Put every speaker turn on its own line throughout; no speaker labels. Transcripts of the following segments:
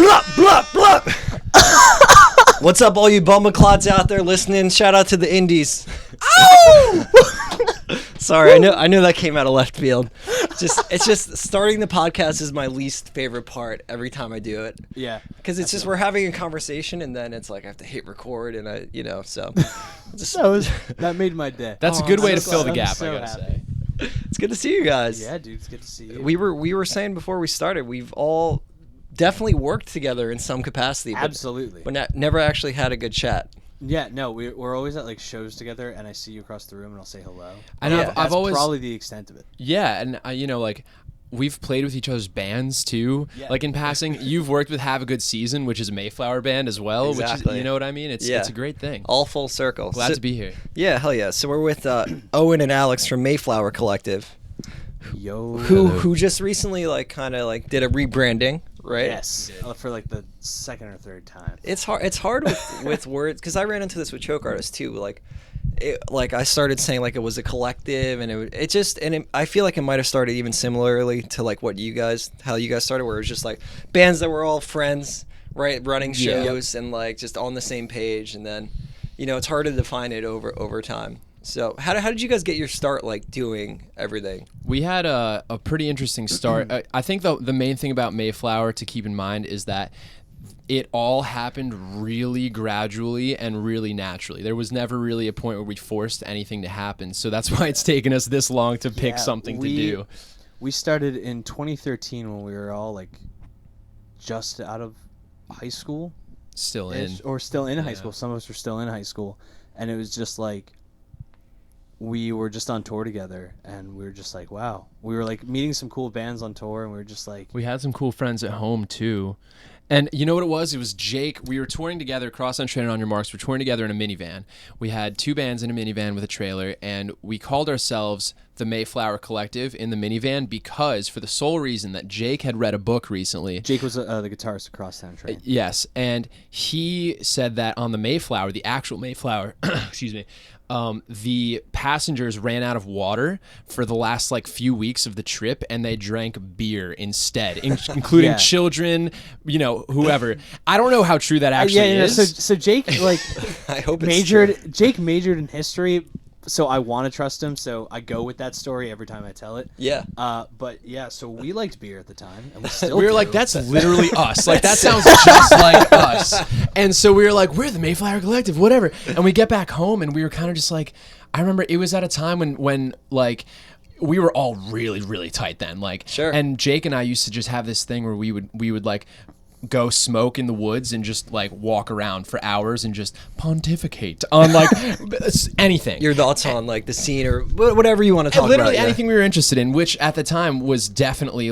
Blup, blup, blup. What's up, all you bumaclods out there listening? Shout out to the indies. Oh! Sorry, I know that came out of left field. It's just starting the podcast is my least favorite part every time I do it.
Yeah.
Because it's just we're having a conversation and then it's like I have to hit record and so.
That made my day.
That's a good way to fill the gap, I gotta say.
It's good to see you guys.
Yeah, dude, it's good to see you.
We were saying before we started, we've all definitely worked together in some capacity.
Absolutely.
But never actually had a good chat.
Yeah, no, we're always at like shows together, and I see you across the room, and I'll say hello.
And
Yeah.
I've always
probably the extent of it.
Yeah, and like we've played with each other's bands too. Yeah. Like in passing, you've worked with Have a Good Season, which is a Mayflower band as well.
Exactly.
Which is, you know what I mean? It's a great thing.
All full circle.
Glad to be here.
Yeah, hell yeah. So we're with Eoin and Alex from Mayflower Collective.
Yo.
Who just recently kind of did a rebranding, right?
Yes. For like the second or third time.
It's hard with words because I ran into this with Choke Artists too. I started saying it was a collective, and I feel like it might have started even similarly to how you guys started, where it was just bands that were all friends, right, running shows and just on the same page, and then it's hard to define it over time. So how did you guys get your start doing everything?
We had a pretty interesting start. I think the main thing about Mayflower to keep in mind is that it all happened really gradually and really naturally. There was never really a point where we forced anything to happen. So that's why it's taken us this long to pick something to do.
We started in 2013 when we were all just out of high school.
Still in
high school. Some of us were still in high school. And it was just we were just on tour together, and we were just wow. We were meeting some cool bands on tour, and we were just
we had some cool friends at home too. And you know what it was? It was Jake. We were touring together, Cross on Train On Your Marks. We're touring together in a minivan. We had two bands in a minivan with a trailer, and we called ourselves the Mayflower Collective in the minivan because, for the sole reason that Jake had read a book recently. Jake
was the guitarist of Cross Town Train.
Yes, and he said that on the Mayflower, the actual Mayflower, excuse me, the passengers ran out of water for the last few weeks of the trip, and they drank beer instead, including children, whoever. I don't know how true that actually is.
So Jake
I hope
Jake majored in history, so I want to trust him, so I go with that story every time I tell it.
Yeah.
So we liked beer at the time, and we
were that's literally us. That sounds just like us. And so we were we're the Mayflower Collective, whatever. And we get back home, and we were kind of just I remember it was at a time when we were all really, really tight then.
Sure.
And Jake and I used to just have this thing where we would go smoke in the woods and just walk around for hours and just pontificate on anything.
Your thoughts on the scene or whatever you want to talk about.
Literally anything we were interested in, which at the time was definitely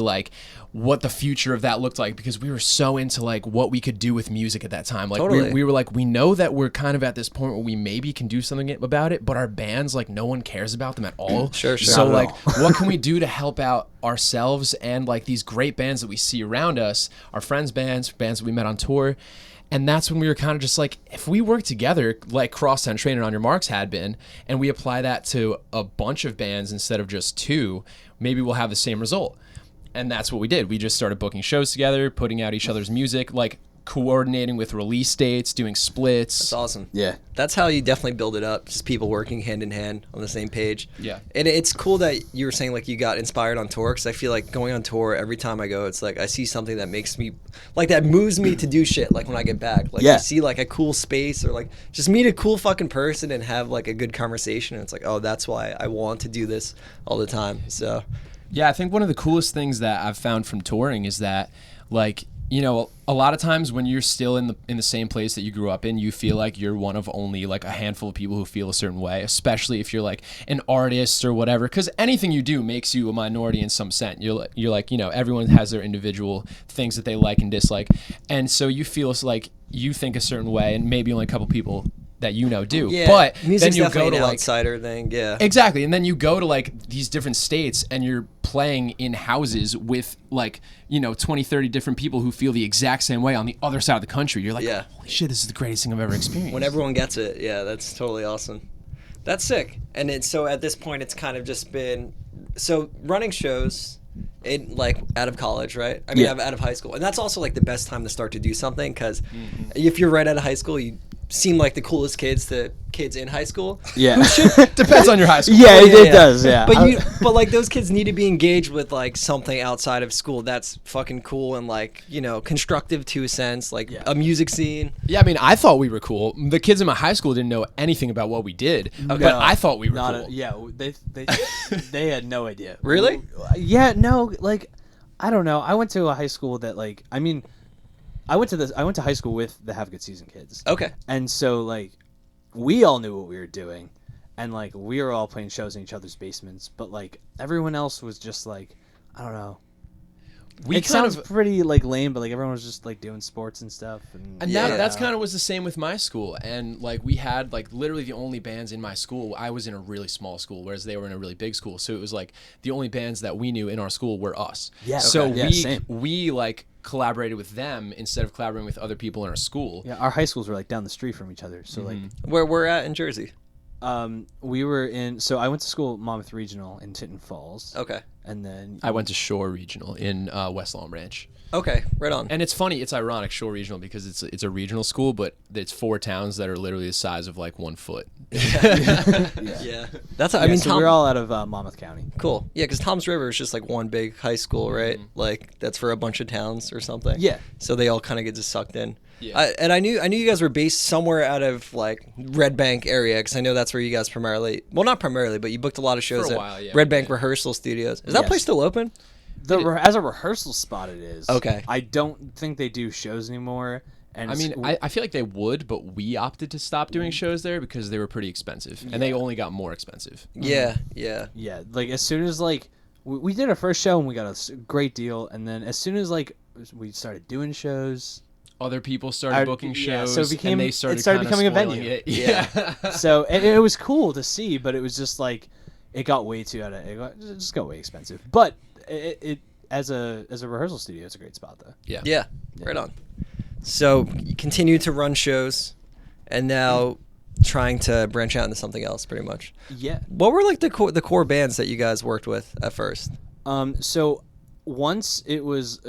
what the future of that looked like, because we were so into what we could do with music at that time.
Totally.
We were we know that we're kind of at this point where we maybe can do something about it, but our bands no one cares about them at all.
Sure.
So what can we do to help out ourselves and these great bands that we see around us, our friends' bands that we met on tour. And that's when we were kind of just if we work together Cross Town Train and On Your Marks had been, and we apply that to a bunch of bands instead of just two, maybe we'll have the same result. And that's what we did. We just started booking shows together, putting out each other's music, coordinating with release dates, doing splits.
That's awesome.
Yeah.
That's how you definitely build it up, just people working hand in hand on the same page.
Yeah.
And it's cool that you were saying you got inspired on tour, because I feel going on tour, every time I go, it's I see something that makes me, that moves me to do shit, when I get back. You see a cool space or just meet a cool fucking person and have a good conversation, and it's oh, that's why I want to do this all the time. So...
Yeah, I think one of the coolest things that I've found from touring is that, a lot of times when you're still in the same place that you grew up in, you feel you're one of only a handful of people who feel a certain way, especially if you're an artist or whatever, because anything you do makes you a minority in some sense. You're everyone has their individual things that they like and dislike, and so you feel you think a certain way, and maybe only a couple people that do.
Yeah,
but
music's
then you
definitely
go to
an outsider thing. Yeah,
exactly. And then you go to these different states, and you're playing in houses with 20, 30 different people who feel the exact same way on the other side of the country. You're
yeah.
Holy shit, this is the greatest thing I've ever experienced.
When everyone gets it, yeah, that's totally awesome. That's sick. And so at this point, it's kind of just been running shows in like out of college, right? I mean, out of high school, and that's also like the best time to start to do something because if you're right out of high school, you seem like the coolest kids to kids in high school.
Yeah,
Depends on your high school.
Yeah, it does. Yeah,
but like those kids need to be engaged with like something outside of school that's fucking cool and like constructive to a sense, like a music scene.
Yeah, I mean, I thought we were cool. The kids in my high school didn't know anything about what we did, but I thought we were cool.
They had no idea.
Really?
Yeah, no, like I don't know. I went to a high school that like I went to high school with the Have a Good Season kids.
Okay.
And so like we all knew what we were doing, and like we were all playing shows in each other's basements, but like everyone else was just like, I don't know. It sounds pretty like lame, but like everyone was just like doing sports and stuff,
and that's kind of was the same with my school. And like we had like literally the only bands in my school. I was in a really small school, whereas they were in a really big school. So it was like the only bands that we knew in our school were us.
Yeah.
So we like collaborated with them instead of collaborating with other people in our school.
Yeah, our high schools were like down the street from each other. So like
where we're at in Jersey.
We were in. So I went to school at Monmouth Regional in Tinton Falls.
Okay.
And then
I went to Shore Regional in West Long Branch.
Okay, right on.
And it's funny, it's ironic, Shore Regional, because it's a regional school, but it's 4 towns that are literally the size of like 1 foot.
Yeah. That's I mean,
so we're all out of Monmouth County.
Cool. Yeah, because Tom's River is just like one big high school, right? Like that's for a bunch of towns or something.
Yeah.
So they all kind of get just sucked in.
Yeah.
I knew you guys were based somewhere out of like Red Bank area because I know that's where you guys primarily. Well, not primarily, but you booked a lot of shows
for a
at
while, yeah,
Red Bank Rehearsal Studios. Is that place still open?
As a rehearsal spot, it is.
Okay.
I don't think they do shows anymore. And
I mean, I feel like they would, but we opted to stop doing shows there because they were pretty expensive, and they only got more expensive.
Yeah.
Yeah, like as soon as like we did our first show and we got a great deal, and then as soon as like we started doing shows.
Other people started booking shows,
so
and they started
becoming a venue.
It. Yeah.
So it was cool to see, but it was just like it got way too it just got way expensive. But it as a rehearsal studio, it's a great spot though.
Yeah. Right on. So you continue to run shows, and now trying to branch out into something else, pretty much.
Yeah.
What were like the core bands that you guys worked with at first?
So once it was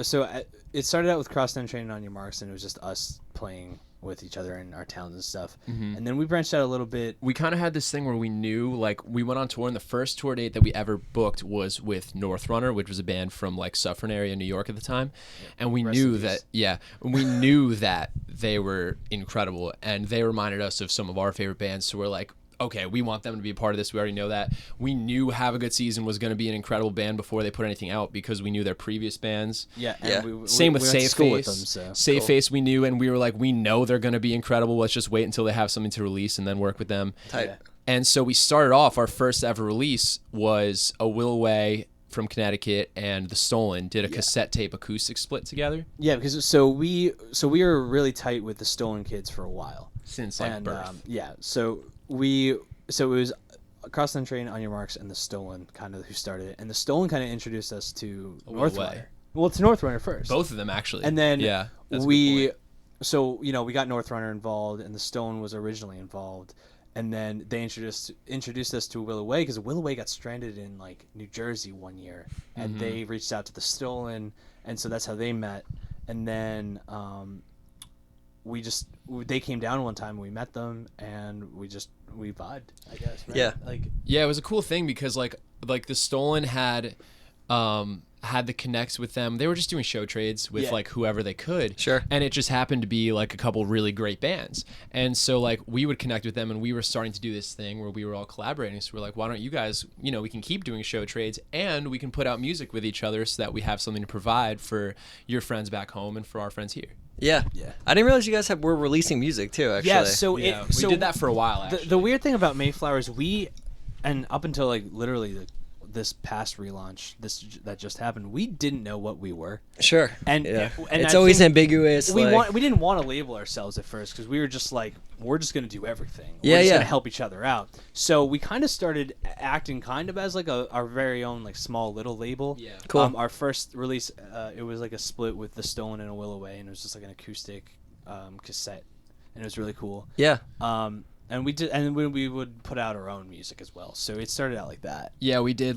it started out with Crosstown Training on Your Marks, and it was just us playing with each other in our towns and stuff. And then we branched out a little bit.
We kind of had this thing where we knew, like, we went on tour, and the first tour date that we ever booked was with North Runner, which was a band from, like, Suffern area, New York at the time. And we knew that they were incredible, and they reminded us of some of our favorite bands. So we're like, okay, we want them to be a part of this. We already know that. We knew Have a Good Season was going to be an incredible band before they put anything out because we knew their previous bands.
Yeah.
Same with Safe Face.
With them, so.
Safe Face we knew, and we were like, we know they're going to be incredible. Let's just wait until they have something to release and then work with them.
Tight.
Yeah.
And so we started off, our first ever release was a Will Away from Connecticut and The Stolen did a cassette tape acoustic split together.
Yeah, because so we were really tight with the Stolen kids for a while.
Since like birth.
So it was Crosstown Train, On Your Marks, and The Stolen kind of who started it. And The Stolen kind of introduced us to North Runner. Well, to North Runner first.
Both of them, actually.
And then
that's
we got North Runner involved, and The Stolen was originally involved. And then they introduced us to Will Away because Will Away got stranded in like New Jersey one year, and they reached out to The Stolen, and so that's how they met. And then they came down one time, and we met them, and we vibed, I guess. Right?
Yeah, it was a cool thing because like The Stolen had the connects with them. They were just doing show trades with like whoever they could.
Sure.
And it just happened to be like a couple really great bands. And so like we would connect with them, and we were starting to do this thing where we were all collaborating. So we're like, why don't you guys, we can keep doing show trades and we can put out music with each other so that we have something to provide for your friends back home and for our friends here.
Yeah. I didn't realize you guys were releasing music too, actually.
Yeah, so
we did that for a while, actually.
The weird thing about Mayflower is and up until like literally this past relaunch that just happened, we didn't know what we were.
Sure.
And
it's always ambiguous.
We didn't want to label ourselves at first because we were just like, we're just going to do everything.
Yeah,
we're just going to help each other out. So we kind of started acting kind of as like our very own like small little label.
Yeah.
Cool.
Our first release, it was like a split with The Stolen and a Will Away, and it was just like an acoustic cassette, and it was really cool.
Yeah.
And we would put out our own music as well. So it started out like that.
Yeah, we did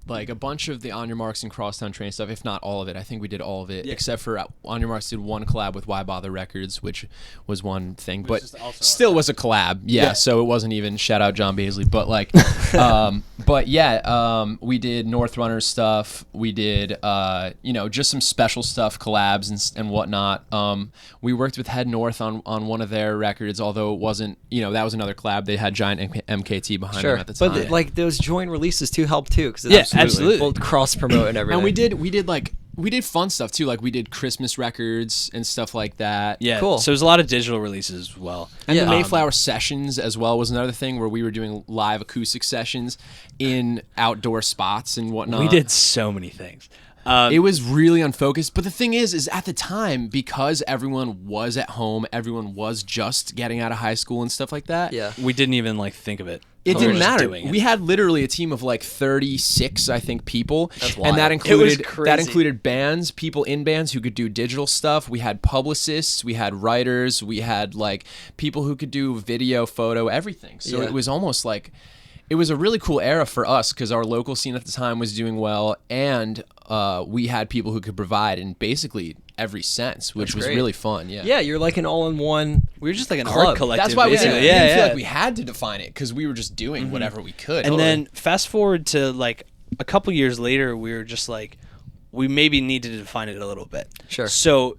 like a bunch of the On Your Marks and Crosstown Train stuff, if not all of it. I think we did all of it, except for On Your Marks did one collab with Why Bother Records, which was one thing, but still was a collab. Yeah, so it wasn't even, shout out John Baisley, but like, we did North Runner stuff. We did, just some special stuff, collabs and whatnot. We worked with Head North on one of their records, although it wasn't, that was another collab. They had giant MKT behind them at the time.
But like those joint releases too help too, because
absolutely.
We'll cross promote and everything.
And we did fun stuff too, like we did Christmas records and stuff like that.
Yeah,
cool.
So there's a lot of digital releases as well.
And the Mayflower sessions as well was another thing where we were doing live acoustic sessions in outdoor spots and whatnot.
We did so many things.
It was really unfocused. But the thing is at the time, because everyone was at home, everyone was just getting out of high school and stuff like that.
Yeah.
We didn't even think of it.
It didn't matter. We had literally a team of 36, I think, people.
That's wild.
And that
It
included bands, people in bands who could do digital stuff. We had publicists, we had writers, we had people who could do video, photo, everything. So it was almost it was a really cool era for us because our local scene at the time was doing well, and we had people who could provide in basically every sense, which was really fun.
Yeah, you're like an all-in-one.
We were just like an
club.
art collective.
That's why we
basically.
didn't feel like we had to define it, because we were just doing whatever we could.
And then fast forward to a couple years later, we were just we maybe needed to define it a little bit.
Sure.
So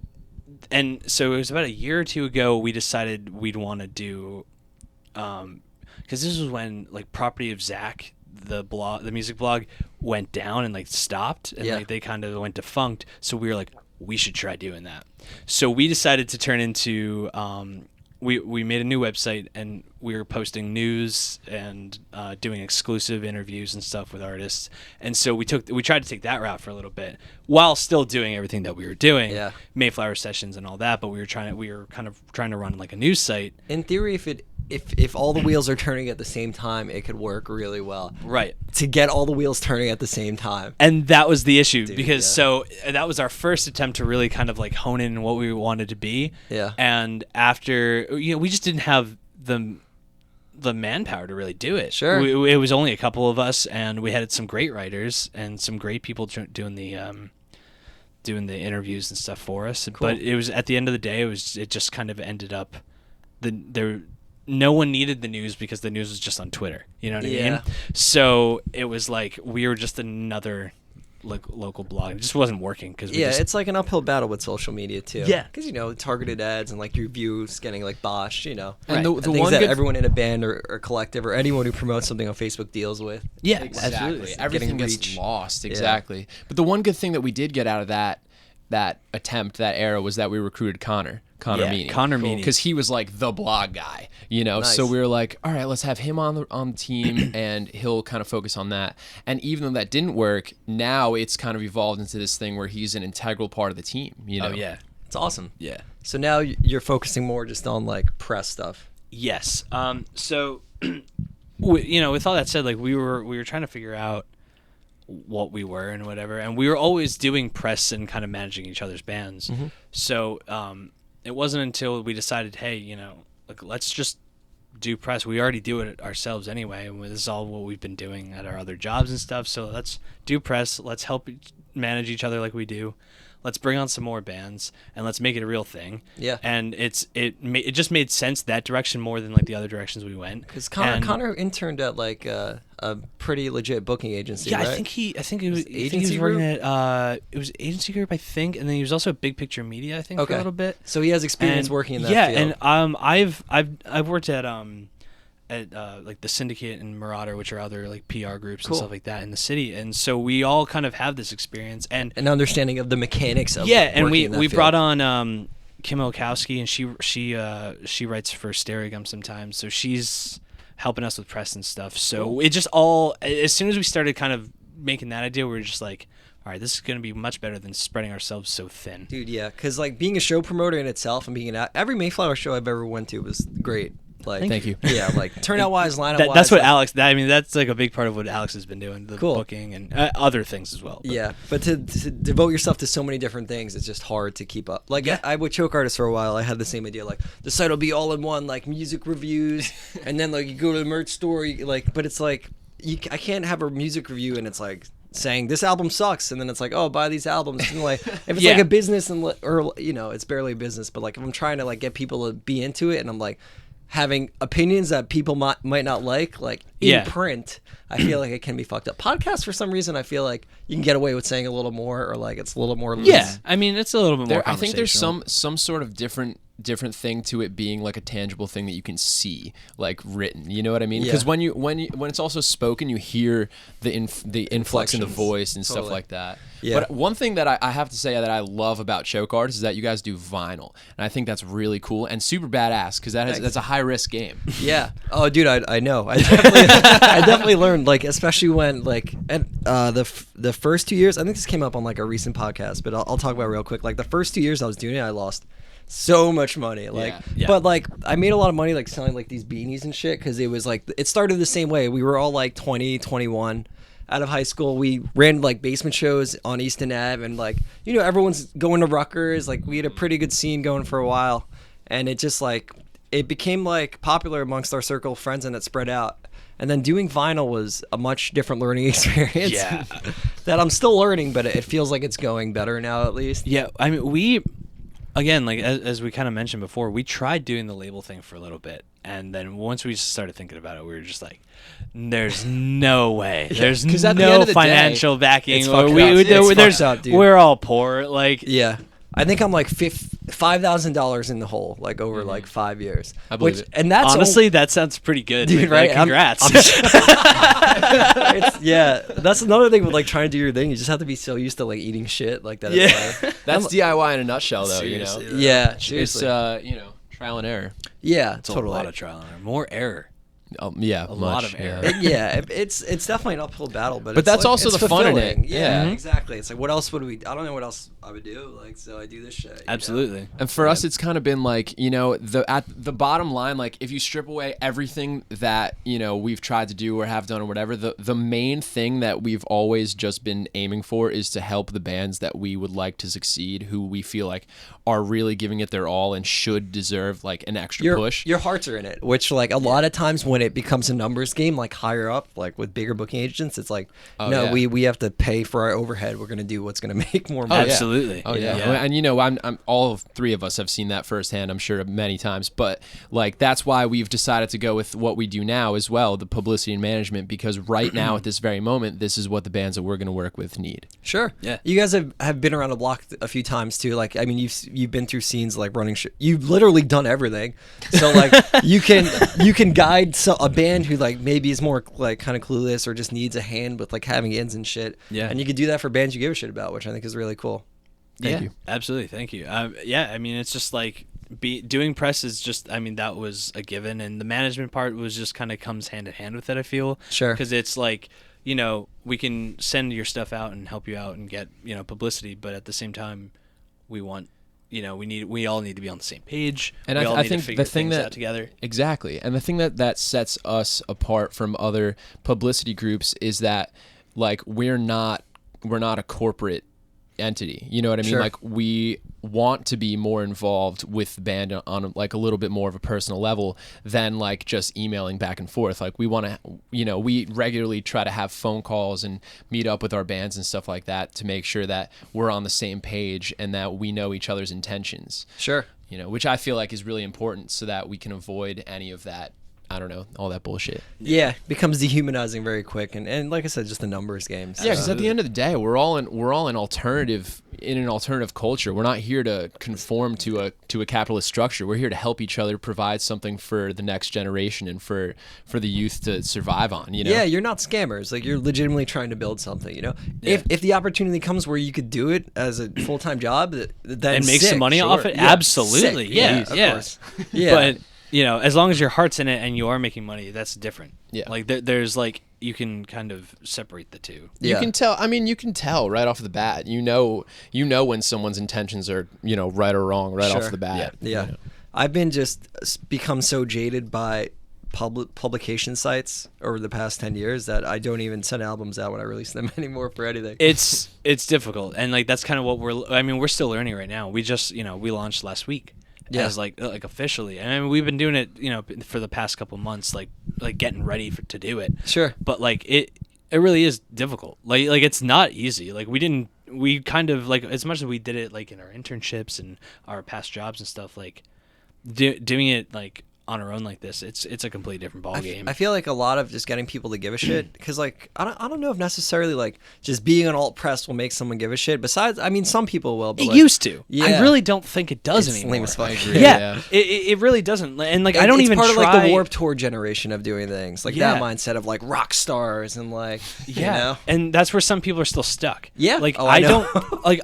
it was about a year or two ago we decided we'd want to do, because this was when Property of Zach, the music blog, went down and stopped, and they kind of went defunct. So we were we should try doing that. So we decided to turn into we made a new website, and we were posting news and doing exclusive interviews and stuff with artists. And so we tried to take that route for a little bit while still doing everything that we were doing, Mayflower sessions and all that. But we were kind of trying to run a news site.
In theory, if all the wheels are turning at the same time, it could work really well.
Right.
To get all the wheels turning at the same time.
And that was the issue, so that was our first attempt to really kind of hone in what we wanted to be.
Yeah.
And after, we just didn't have the manpower to really do it.
Sure.
It was only a couple of us, and we had some great writers and some great people doing the interviews and stuff for us. Cool. But it was, at the end of the day, it just kind of ended up no one needed the news because the news was just on Twitter. You know what I mean? So it was we were just another local blog. It just wasn't working because
it's like an uphill battle with social media too.
Yeah,
because targeted ads and your views getting boshed. And
right.
the things that everyone in a band or collective or anyone who promotes something on Facebook deals with.
Yeah,
exactly.
Absolutely.
Everything gets lost. Exactly. Yeah. But the one good thing that we did get out of that attempt, that era, was that we recruited Connor Meany.
Connor Meany.
Because he was the blog guy, Nice. So we were all right, let's have him on the team, and he'll kind of focus on that. And even though that didn't work, now it's kind of evolved into this thing where he's an integral part of the team,
Oh, yeah.
It's awesome.
Yeah.
So now you're focusing more just on press stuff.
Yes. So, with all that said, we were trying to figure out what we were and whatever, and we were always doing press and kind of managing each other's bands. Mm-hmm. So it wasn't until we decided, hey, let's just do press. We already do it ourselves anyway, and this is all what we've been doing at our other jobs and stuff. So let's do press. Let's help manage each other like we do. Let's bring on some more bands, and let's make it a real thing.
Yeah.
And it just made sense that direction more than the other directions we went.
Because Connor interned at a pretty legit booking agency.
Yeah,
right?
I think he was working at it was Agency Group, I think, and then he was also at Big Picture Media, I think, for a little bit.
So he has experience working in that field.
And I've worked at the Syndicate and Marauder, which are other PR groups and stuff like that in the city, and so we all kind of have this experience and
an understanding of the mechanics of
and we
field.
brought on Kim Olkowski, and she writes for Stereogum sometimes, so she's helping us with press and stuff. So it just all, as soon as we started kind of making that idea, we were just all right, this is going to be much better than spreading ourselves so thin.
Dude, yeah, because being a show promoter in itself and being every Mayflower show I've ever went to was great.
Thank you.
Yeah, turnout wise, lineup wise.
That's what Alex. That's a big part of what Alex has been doing, the
cool.
booking and other things as well. But.
Yeah, but to devote yourself to so many different things, it's just hard to keep up. I would choke artists for a while. I had the same idea. The site will be all in one, music reviews, and then you go to the merch store, but it's I can't have a music review and it's saying this album sucks, and then it's like, oh, buy these albums. And like if it's
Yeah.
like a business or it's barely a business, but like if I'm trying to like get people to be into it, and I'm like having opinions that people might not like in
Yeah.
print, I feel like it can be fucked up. Podcasts, for some reason, I feel like you can get away with saying a little more, or like it's a little more loose.
Yeah, I mean, it's a little bit more
I think there's
conversational.
some sort of different thing to it being like a tangible thing that you can see, like written. You know what I mean? Because
Yeah.
when it's also spoken, you hear the influx in the
Inflections.
voice and stuff
Totally.
like that.
Yeah.
But one thing that I have to say that I love about Choke Artists is that you guys do vinyl, and I think that's really cool and super badass because that's a high risk game.
Yeah. Oh, dude, I know. I definitely learned, like, especially when, like, and the first 2 years, I think this came up on, like, a recent podcast, but I'll talk about it real quick. Like, the first 2 years I was doing it, I lost so much money. Like,
Yeah.
but, like, I made a lot of money, like, selling, like, these beanies and shit, because it was, like, it started the same way. We were all, like, 20, 21. Out of high school, we ran like basement shows on Easton Ave, and like, you know, everyone's going to Rutgers. Like, we had a pretty good scene going for a while, and it just like it became like popular amongst our circle of friends, and it spread out. And then doing vinyl was a much different learning experience.
Yeah.
That I'm still learning, but it feels like it's going better now, at least.
Yeah, I mean, we, again, like as we kind of mentioned before, we tried doing the label thing for a little bit, and then once we started thinking about it, we were just like, "There's no way. There's
'cause at the
no
end of the day,
financial backing.
it's
Or
fucked up. It's
there's
fucked up, dude.
we're all poor. Like,
Yeah. I think I'm like $5,000 in the hole, like over like 5 years.
I believe it.
And that's
honestly, that sounds pretty good,
Dude,
like,
right?
Congrats.
Yeah, that's another thing with like trying to do your thing. You just have to be so used to like eating shit like that.
Yeah.
That's DIY in a nutshell, though.
Seriously,
You know,
Yeah,
it's
seriously.
trial and error.
Yeah,
It's a
totally.
lot of trial and error. More error.
Yeah,
A lot of error.
Yeah, it's definitely an uphill battle, but
But
it's
that's
like,
also
it's
the fun in it.
fulfilling. Yeah,
Mhm.
exactly. It's like, what else would we? I don't know what else I would do. Like, so I do this shit. you know?
Absolutely.
And for us, it's kind of been like, you know, at the bottom line, like if you strip away everything that, you know, we've tried to do or have done or whatever, the main thing that we've always just been aiming for is to help the bands that we would like to succeed, who we feel like are really giving it their all and should deserve like an extra push.
Your hearts are in it, which like a lot of times when it becomes a numbers game, like higher up, like with bigger booking agents, it's like, no,
yeah.
we have to pay for our overhead. We're gonna do what's gonna make more
Oh,
money.
yeah.
Absolutely.
Oh yeah. And you know, I'm all three of us have seen that firsthand, I'm sure, many times. But like that's why we've decided to go with what we do now as well, the publicity and management, because right now at this very moment, this is what the bands that we're going to work with need.
Sure.
Yeah.
You guys have been around the block a few times too. Like, I mean, you've been through scenes like running. You've literally done everything. So like, you can guide a band who like maybe is more like kind of clueless or just needs a hand with like having ends and shit.
Yeah.
And you could do that for bands you give a shit about, which I think is really cool.
Thank you.
Absolutely. Thank you. Yeah, I mean, it's just like doing press is just, I mean, that was a given, and the management part was just kind of comes hand in hand with it, I feel.
Sure.
Because it's like, you know, we can send your stuff out and help you out and get, you know, publicity, but at the same time, we want, you know, we all need to be on the same page.
And
we
I
all need
think
to figure
the thing
things
that
out together.
Exactly. And the thing that sets us apart from other publicity groups is that like we're not a corporate entity. You know what I mean?
Sure.
Like we want to be more involved with the band on like a little bit more of a personal level than like just emailing back and forth. Like we want to, you know, we regularly try to have phone calls and meet up with our bands and stuff like that to make sure that we're on the same page and that we know each other's intentions.
Sure.
You know, which I feel like is really important so that we can avoid any of that, I don't know, all that bullshit.
Yeah, becomes dehumanizing very quick, and like I said, just a numbers game. So.
Yeah, because at the end of the day, we're all in an alternative culture. We're not here to conform to a capitalist structure. We're here to help each other provide something for the next generation and for the youth to survive on. You know?
Yeah, you're not scammers. Like, you're legitimately trying to build something, you know? If the opportunity comes where you could do it as a full-time job, then
And make
sick,
some money
sure.
off it?
Yeah,
Absolutely.
sick.
Yeah,
of
yeah.
course. Yeah.
But, you know, as long as your heart's in it and you are making money, that's different.
Yeah.
Like, there's, like, you can kind of separate the two.
You
Yeah.
can tell. I mean, you can tell right off the bat. You know when someone's intentions are, you know, right or wrong right
Sure.
off the bat.
Yeah.
You know?
I've been just become so jaded by publication sites over the past 10 years that I don't even send albums out when I release them anymore for anything.
It's difficult, and like that's kind of what we're still learning right now. We just, you know, we launched last week.
Yeah.
As like officially, and I mean, we've been doing it, you know, for the past couple months, like getting ready to do it.
Sure.
But like It really is difficult. Like it's not easy. Like we kind of like, as much as we did it like in our internships and our past jobs and stuff, like doing it like on our own like this, it's a completely different ballgame.
I feel like a lot of just getting people to give a shit, because like I don't know if necessarily like just being an alt press will make someone give a shit. Besides, I mean, some people will. But
It
like,
used to.
Yeah.
I really don't think it does
It's
anymore.
lame as fuck.
I agree.
Yeah, it really doesn't. And like I don't
it's
even
part
try.
of like the Warped Tour generation of doing things, like
Yeah.
that mindset of like rock stars and like you know?
And that's where some people are still stuck.
Yeah.
Like
Oh, I know.
don't like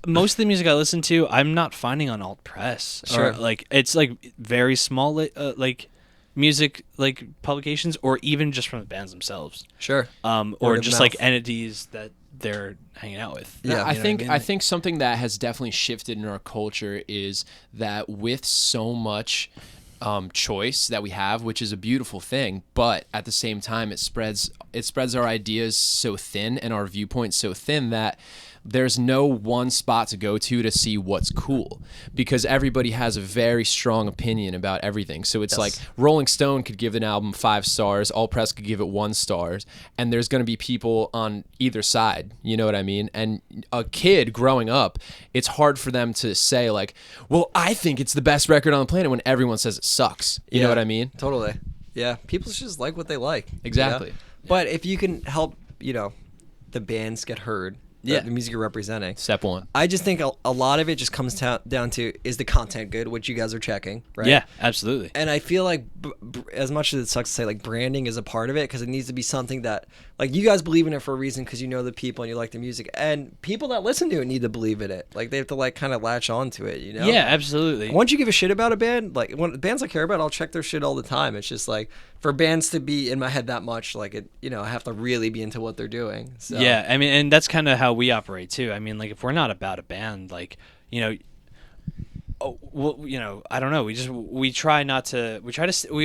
most of the music I listen to, I'm not finding on alt press.
Sure.
Or, like it's like very small like music like publications, or even just from the bands themselves.
Sure.
Or
Word of
just
mouth.
like entities that they're hanging out with.
Yeah.
I
You know
think
what I mean?
I think something that has definitely shifted in our culture is that with so much choice that we have, which is a beautiful thing, but at the same time it spreads our ideas so thin and our viewpoints so thin that there's no one spot to go to see what's cool, because everybody has a very strong opinion about everything. So it's like Rolling Stone could give an album 5 stars, All Press could give it 1 star, and there's going to be people on either side, you know what I mean? And a kid growing up, it's hard for them to say like, well, I think it's the best record on the planet when everyone says it sucks. You know what I mean?
Totally. Yeah. People just like what they like. you know?
Exactly.
But if you can help, the bands get heard,
Yeah.
the music you're representing.
Step 1.
I just think a lot of it just comes down to, is the content good, which you guys are checking, right?
Yeah, absolutely.
And I feel like, as much as it sucks to say, like branding is a part of it, because it needs to be something that, like, you guys believe in it for a reason, because you know the people and you like the music, and people that listen to it need to believe in it. Like, they have to like kind of latch on to it, you know?
Yeah, absolutely.
Once you give a shit about a band, like when bands I care about, I'll check their shit all the time. It's just like, for bands to be in my head that much, like it, I have to really be into what they're doing. So.
Yeah, I mean, and that's kind of how we operate too. I mean, like if we're not about a band, like I don't know. We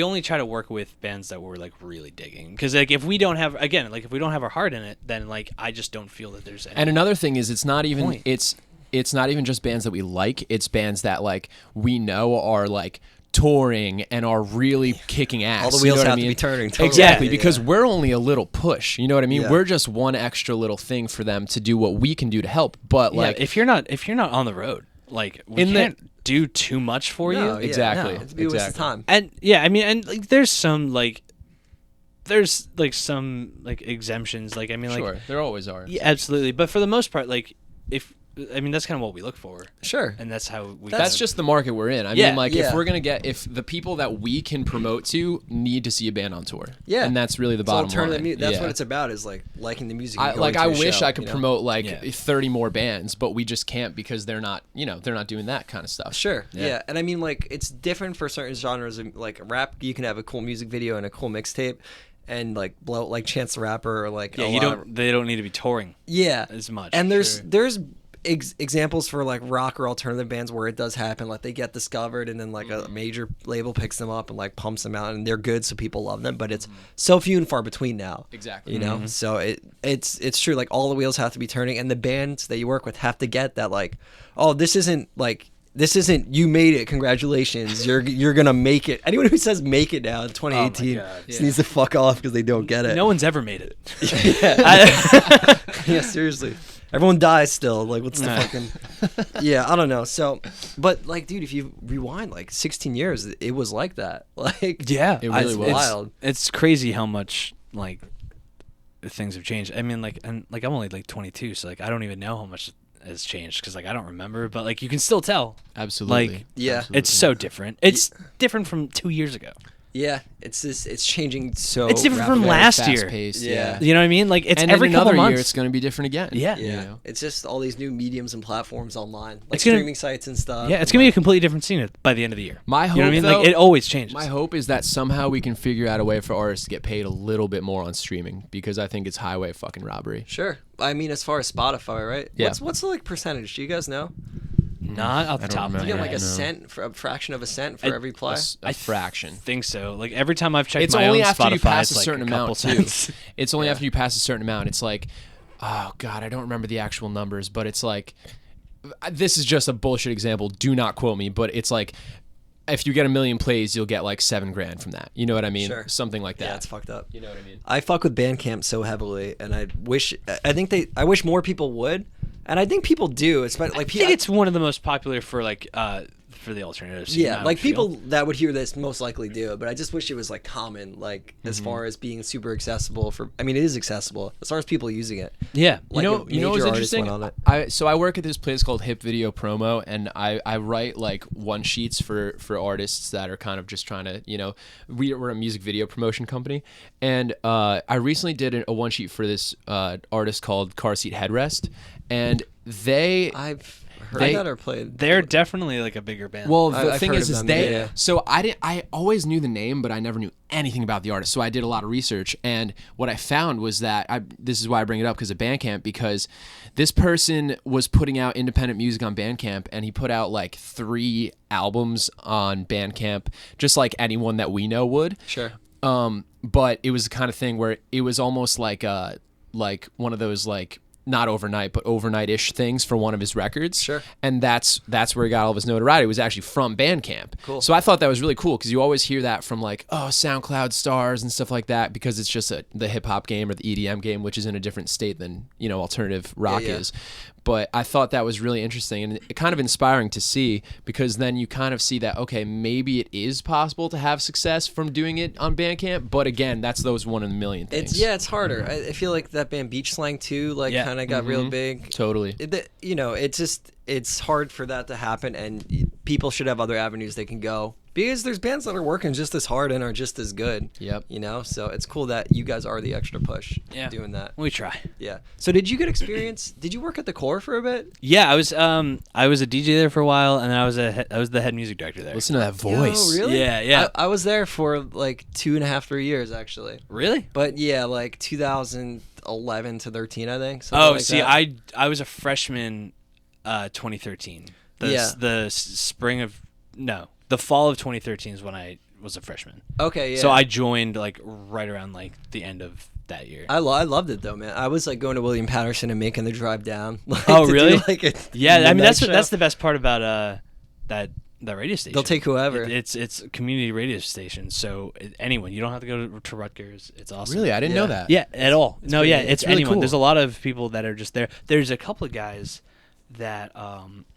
only try to work with bands that we're like really digging, because like if we don't have our heart in it, then like I just don't feel that there's any.
And another thing is, it's not even
point.
it's not even just bands that we like. It's bands that like we know are like touring and are really kicking ass.
All the
you
wheels
know what I
have to
mean?
be turning. Totally.
Exactly,
Yeah,
because
yeah.
we're only a little push. You know what I mean?
Yeah.
We're just one extra little thing for them to do what we can do to help. But
Yeah,
like,
if you're not on the road, like we can't do too much for
No,
you.
yeah,
Exactly.
no, it'd be a waste of time.
And yeah, I mean, and like there's some exemptions. Like I mean, like
sure, there always are.
yeah, absolutely. But for the most part, like that's kind of what we look for,
Sure.
and that's how we.
That's just the market we're in. I
Yeah,
mean, like,
yeah.
if the people that we can promote to need to see a band on tour,
Yeah.
and that's really the
It's
bottom
alternative
line.
That's
Yeah.
what it's about, is like liking the music. and
I
going to a
wish
show,
I could promote like
Yeah.
30 more bands, but we just can't, because they're not doing that kind of stuff.
Sure. Yeah. And I mean, like, it's different for certain genres. Like rap, you can have a cool music video and a cool mixtape, and like blow like Chance the Rapper, or like
they don't need to be touring as much.
And there's
Sure.
there's examples for like rock or alternative bands where it does happen, like they get discovered and then like a major label picks them up and like pumps them out, and they're good, so people love them, but it's so few and far between now.
Exactly.
You know, so it's true, like all the wheels have to be turning, and the bands that you work with have to get that, like, oh, this isn't you made it, congratulations, you're gonna make it. Anyone who says make it now in 2018
God,
just needs to fuck off, because they don't get it.
No one's ever made it.
Yeah, seriously. Everyone dies still. Like, what's the
Nah.
fucking... Yeah, I don't know. So, but, like, dude, if you rewind, like, 16 years, it was like that. Like,
Yeah,
It really was.
wild.
It's crazy how much like things have changed. I mean, like, and like I'm only like 22, so like I don't even know how much has changed, because like I don't remember, but like you can still tell.
Absolutely.
Like,
Yeah.
Absolutely.
It's so different. It's different from 2 years ago.
Yeah, it's changing so
It's different from
rapidly.
last
Fast
year.
paced,
Yeah.
You know what I mean? Like it's
and
every
in
couple
another
months.
year, it's going to be different again.
Yeah.
you
Yeah,
know?
it's just all these new mediums and platforms online, like
It's gonna-
streaming sites and stuff.
Yeah, it's gonna be a completely different scene by the end of the year.
My
You know what I
hope,
mean?
though-
Like it always changes.
My hope is that somehow we can figure out a way for artists to get paid a little bit more on streaming, because I think it's highway fucking robbery.
Sure. I mean, as far as Spotify, right?
Yeah.
What's the like percentage? Do you guys know?
Not off the
I don't
top of my
You
remember.
get like
head.
a
No.
cent, for a fraction of a cent for
I-
every play.
A fraction.
Think so. Like every time I've checked
It's
my
only
own
after
Spotify,
you pass
it's
a
like
certain
a couple
amount too.
cents.
It's only after you pass a certain amount. It's like, oh god, I don't remember the actual numbers, but it's like, this is just a bullshit example. Do not quote me, but it's like, if you get 1 million plays, you'll get like $7,000 from that. You know what I mean?
Sure.
Something like that.
Yeah, it's fucked up.
You know what I mean?
I fuck with Bandcamp so heavily, and I wish more people would, and I think people do. Especially like
I think it's one of the most popular for like for the alternatives.
yeah, like people that would hear this most likely do it, but I just wish it was like common, like as far as being super accessible for. I mean, it is accessible as far as people using it.
Yeah,
Like
you know
major
what's
artists
interesting?
went on it.
So I work at this place called Hip Video Promo, and I write like one sheets for artists that are kind of just trying to, we're a music video promotion company, and I recently did a one sheet for this artist called Car Seat Headrest, and
I've heard
they-
that or played.
they're definitely like a bigger band.
Well, the
I've
thing
heard
is
of them,
they.
yeah.
So I always knew the name, but I never knew anything about the artist. So I did a lot of research, and what I found was that this is why I bring it up because of Bandcamp, because this person was putting out independent music on Bandcamp, and he put out like 3 albums on Bandcamp, just like anyone that we know would.
Sure.
But it was the kind of thing where it was almost like one of those like. Not overnight, but overnight-ish things for one of his records.
Sure.
And that's where he got all of his notoriety. It was actually from Bandcamp.
Cool.
So I thought that was really cool because you always hear that from like, SoundCloud stars and stuff like that because it's just the hip-hop game or the EDM game, which is in a different state than, alternative rock
yeah.
is. But I thought that was really interesting and kind of inspiring to see because then you kind of see that, okay, maybe it is possible to have success from doing it on Bandcamp. But again, that's those 1 in a million things.
It's harder. I feel like that band Beach Slang too, like
Yeah.
kind of got real big.
Totally.
It's hard for that to happen, and people should have other avenues they can go because there's bands that are working just as hard and are just as good.
Yep.
So it's cool that you guys are the extra push doing that.
we try.
Yeah. So did you get experience? Did you work at the Core for a bit?
Yeah, I was a DJ there for a while, and then I was the head music director there.
Listen to that voice.
Oh, really?
Yeah.
I was there for like 2.5, 3 years actually.
Really?
But yeah, like 2011 to 13, I think.
Oh,
like
see,
that.
I was a freshman, 2013. The fall of 2013 is when I was a freshman.
Okay, yeah.
So I joined like right around like the end of that year.
I loved it though, man. I was like going to William Patterson and making the drive down. Like,
Oh,
to
really?
do, like,
Yeah, I mean
midnight show.
that's the best part about that radio station.
They'll take whoever.
It's a community radio station, so anyone. You don't have to go to Rutgers. It's awesome.
Really? I didn't
Yeah.
know that.
Yeah, at all. No,
pretty
yeah,
neat.
it's
really
anyone.
cool.
There's a lot of people that are just there. There's a couple of guys that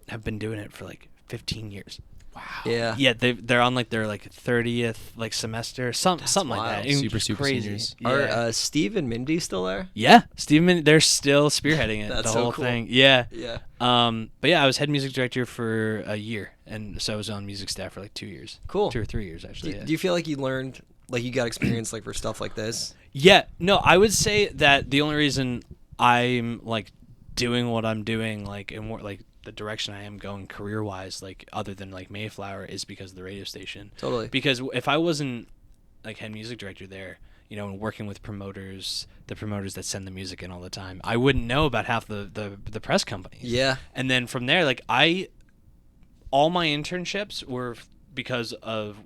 have been doing it for like 15 years.
Wow.
Yeah.
Yeah, they're on like their like 30th like semester, something like
wild.
that. It's
Super,
just
super
crazy.
seniors.
Yeah.
Are Steve and Mindy still there?
Yeah, Steven, they're still spearheading it.
That's
the
so
whole
cool.
thing. Yeah.
Yeah.
But yeah, I was head music director for a year, and so I was on music staff for like 2 years.
Cool.
2 or 3 years actually.
Do you feel like you learned, like you got experience like for stuff like this?
Yeah, no, I would say that the only reason I'm like doing what I'm doing, like and more like the direction I am going career wise, like other than like Mayflower, is because of the radio station.
Totally.
Because if I wasn't like head music director there, and working with promoters, the promoters that send the music in all the time, I wouldn't know about half the press companies.
Yeah.
And then from there, like all my internships were because of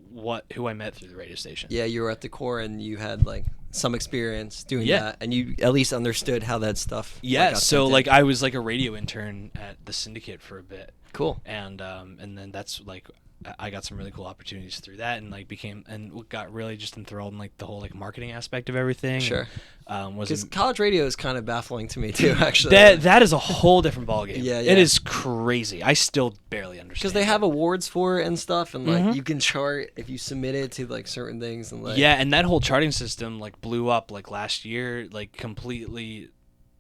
who I met through the radio station.
Yeah, you were at the Core and you had like some experience doing
Yeah.
that, and you at least understood how that stuff.
Yeah,
got
so
sent in.
like I was like a radio intern at the Syndicate for a bit,
cool.
and then that's like I got some really cool opportunities through that, and like got really just enthralled in like the whole like marketing aspect of everything.
Sure.
And,
Because college radio is kind of baffling to me too, actually.
that is a whole different ballgame.
Yeah.
It is crazy. I still barely understand.
Because they have awards for it and stuff, and like
Mhm.
you can chart if you submit it to like certain things, and like
Yeah, and that whole charting system like blew up like last year, like completely.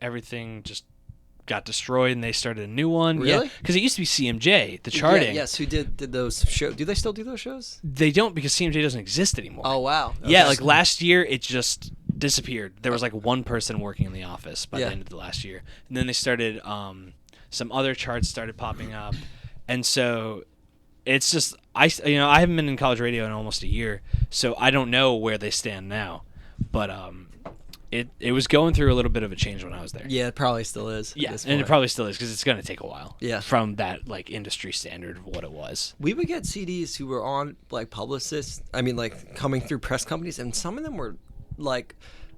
Everything just got destroyed, and they started a new one.
Really?
Because it used to be CMJ, the
Yeah,
charting.
yes, who did those shows? Do they still do those shows?
They don't, because CMJ doesn't exist anymore.
Oh wow.
Yeah,
Okay.
like last year it just disappeared. There was like one person working in the office by
Yeah.
the end of the last year, and then they started some other charts started popping up, and so it's just I haven't been in college radio in almost a year, so I don't know where they stand now, but it was going through a little bit of a change when I was there.
Yeah, it probably still is. at
Yeah,
this
and it
point.
probably still is because it's going to take a while.
Yeah.
From that like industry standard of what it was.
We would get CDs who were on like publicists. I mean, like coming through press companies, and some of them were like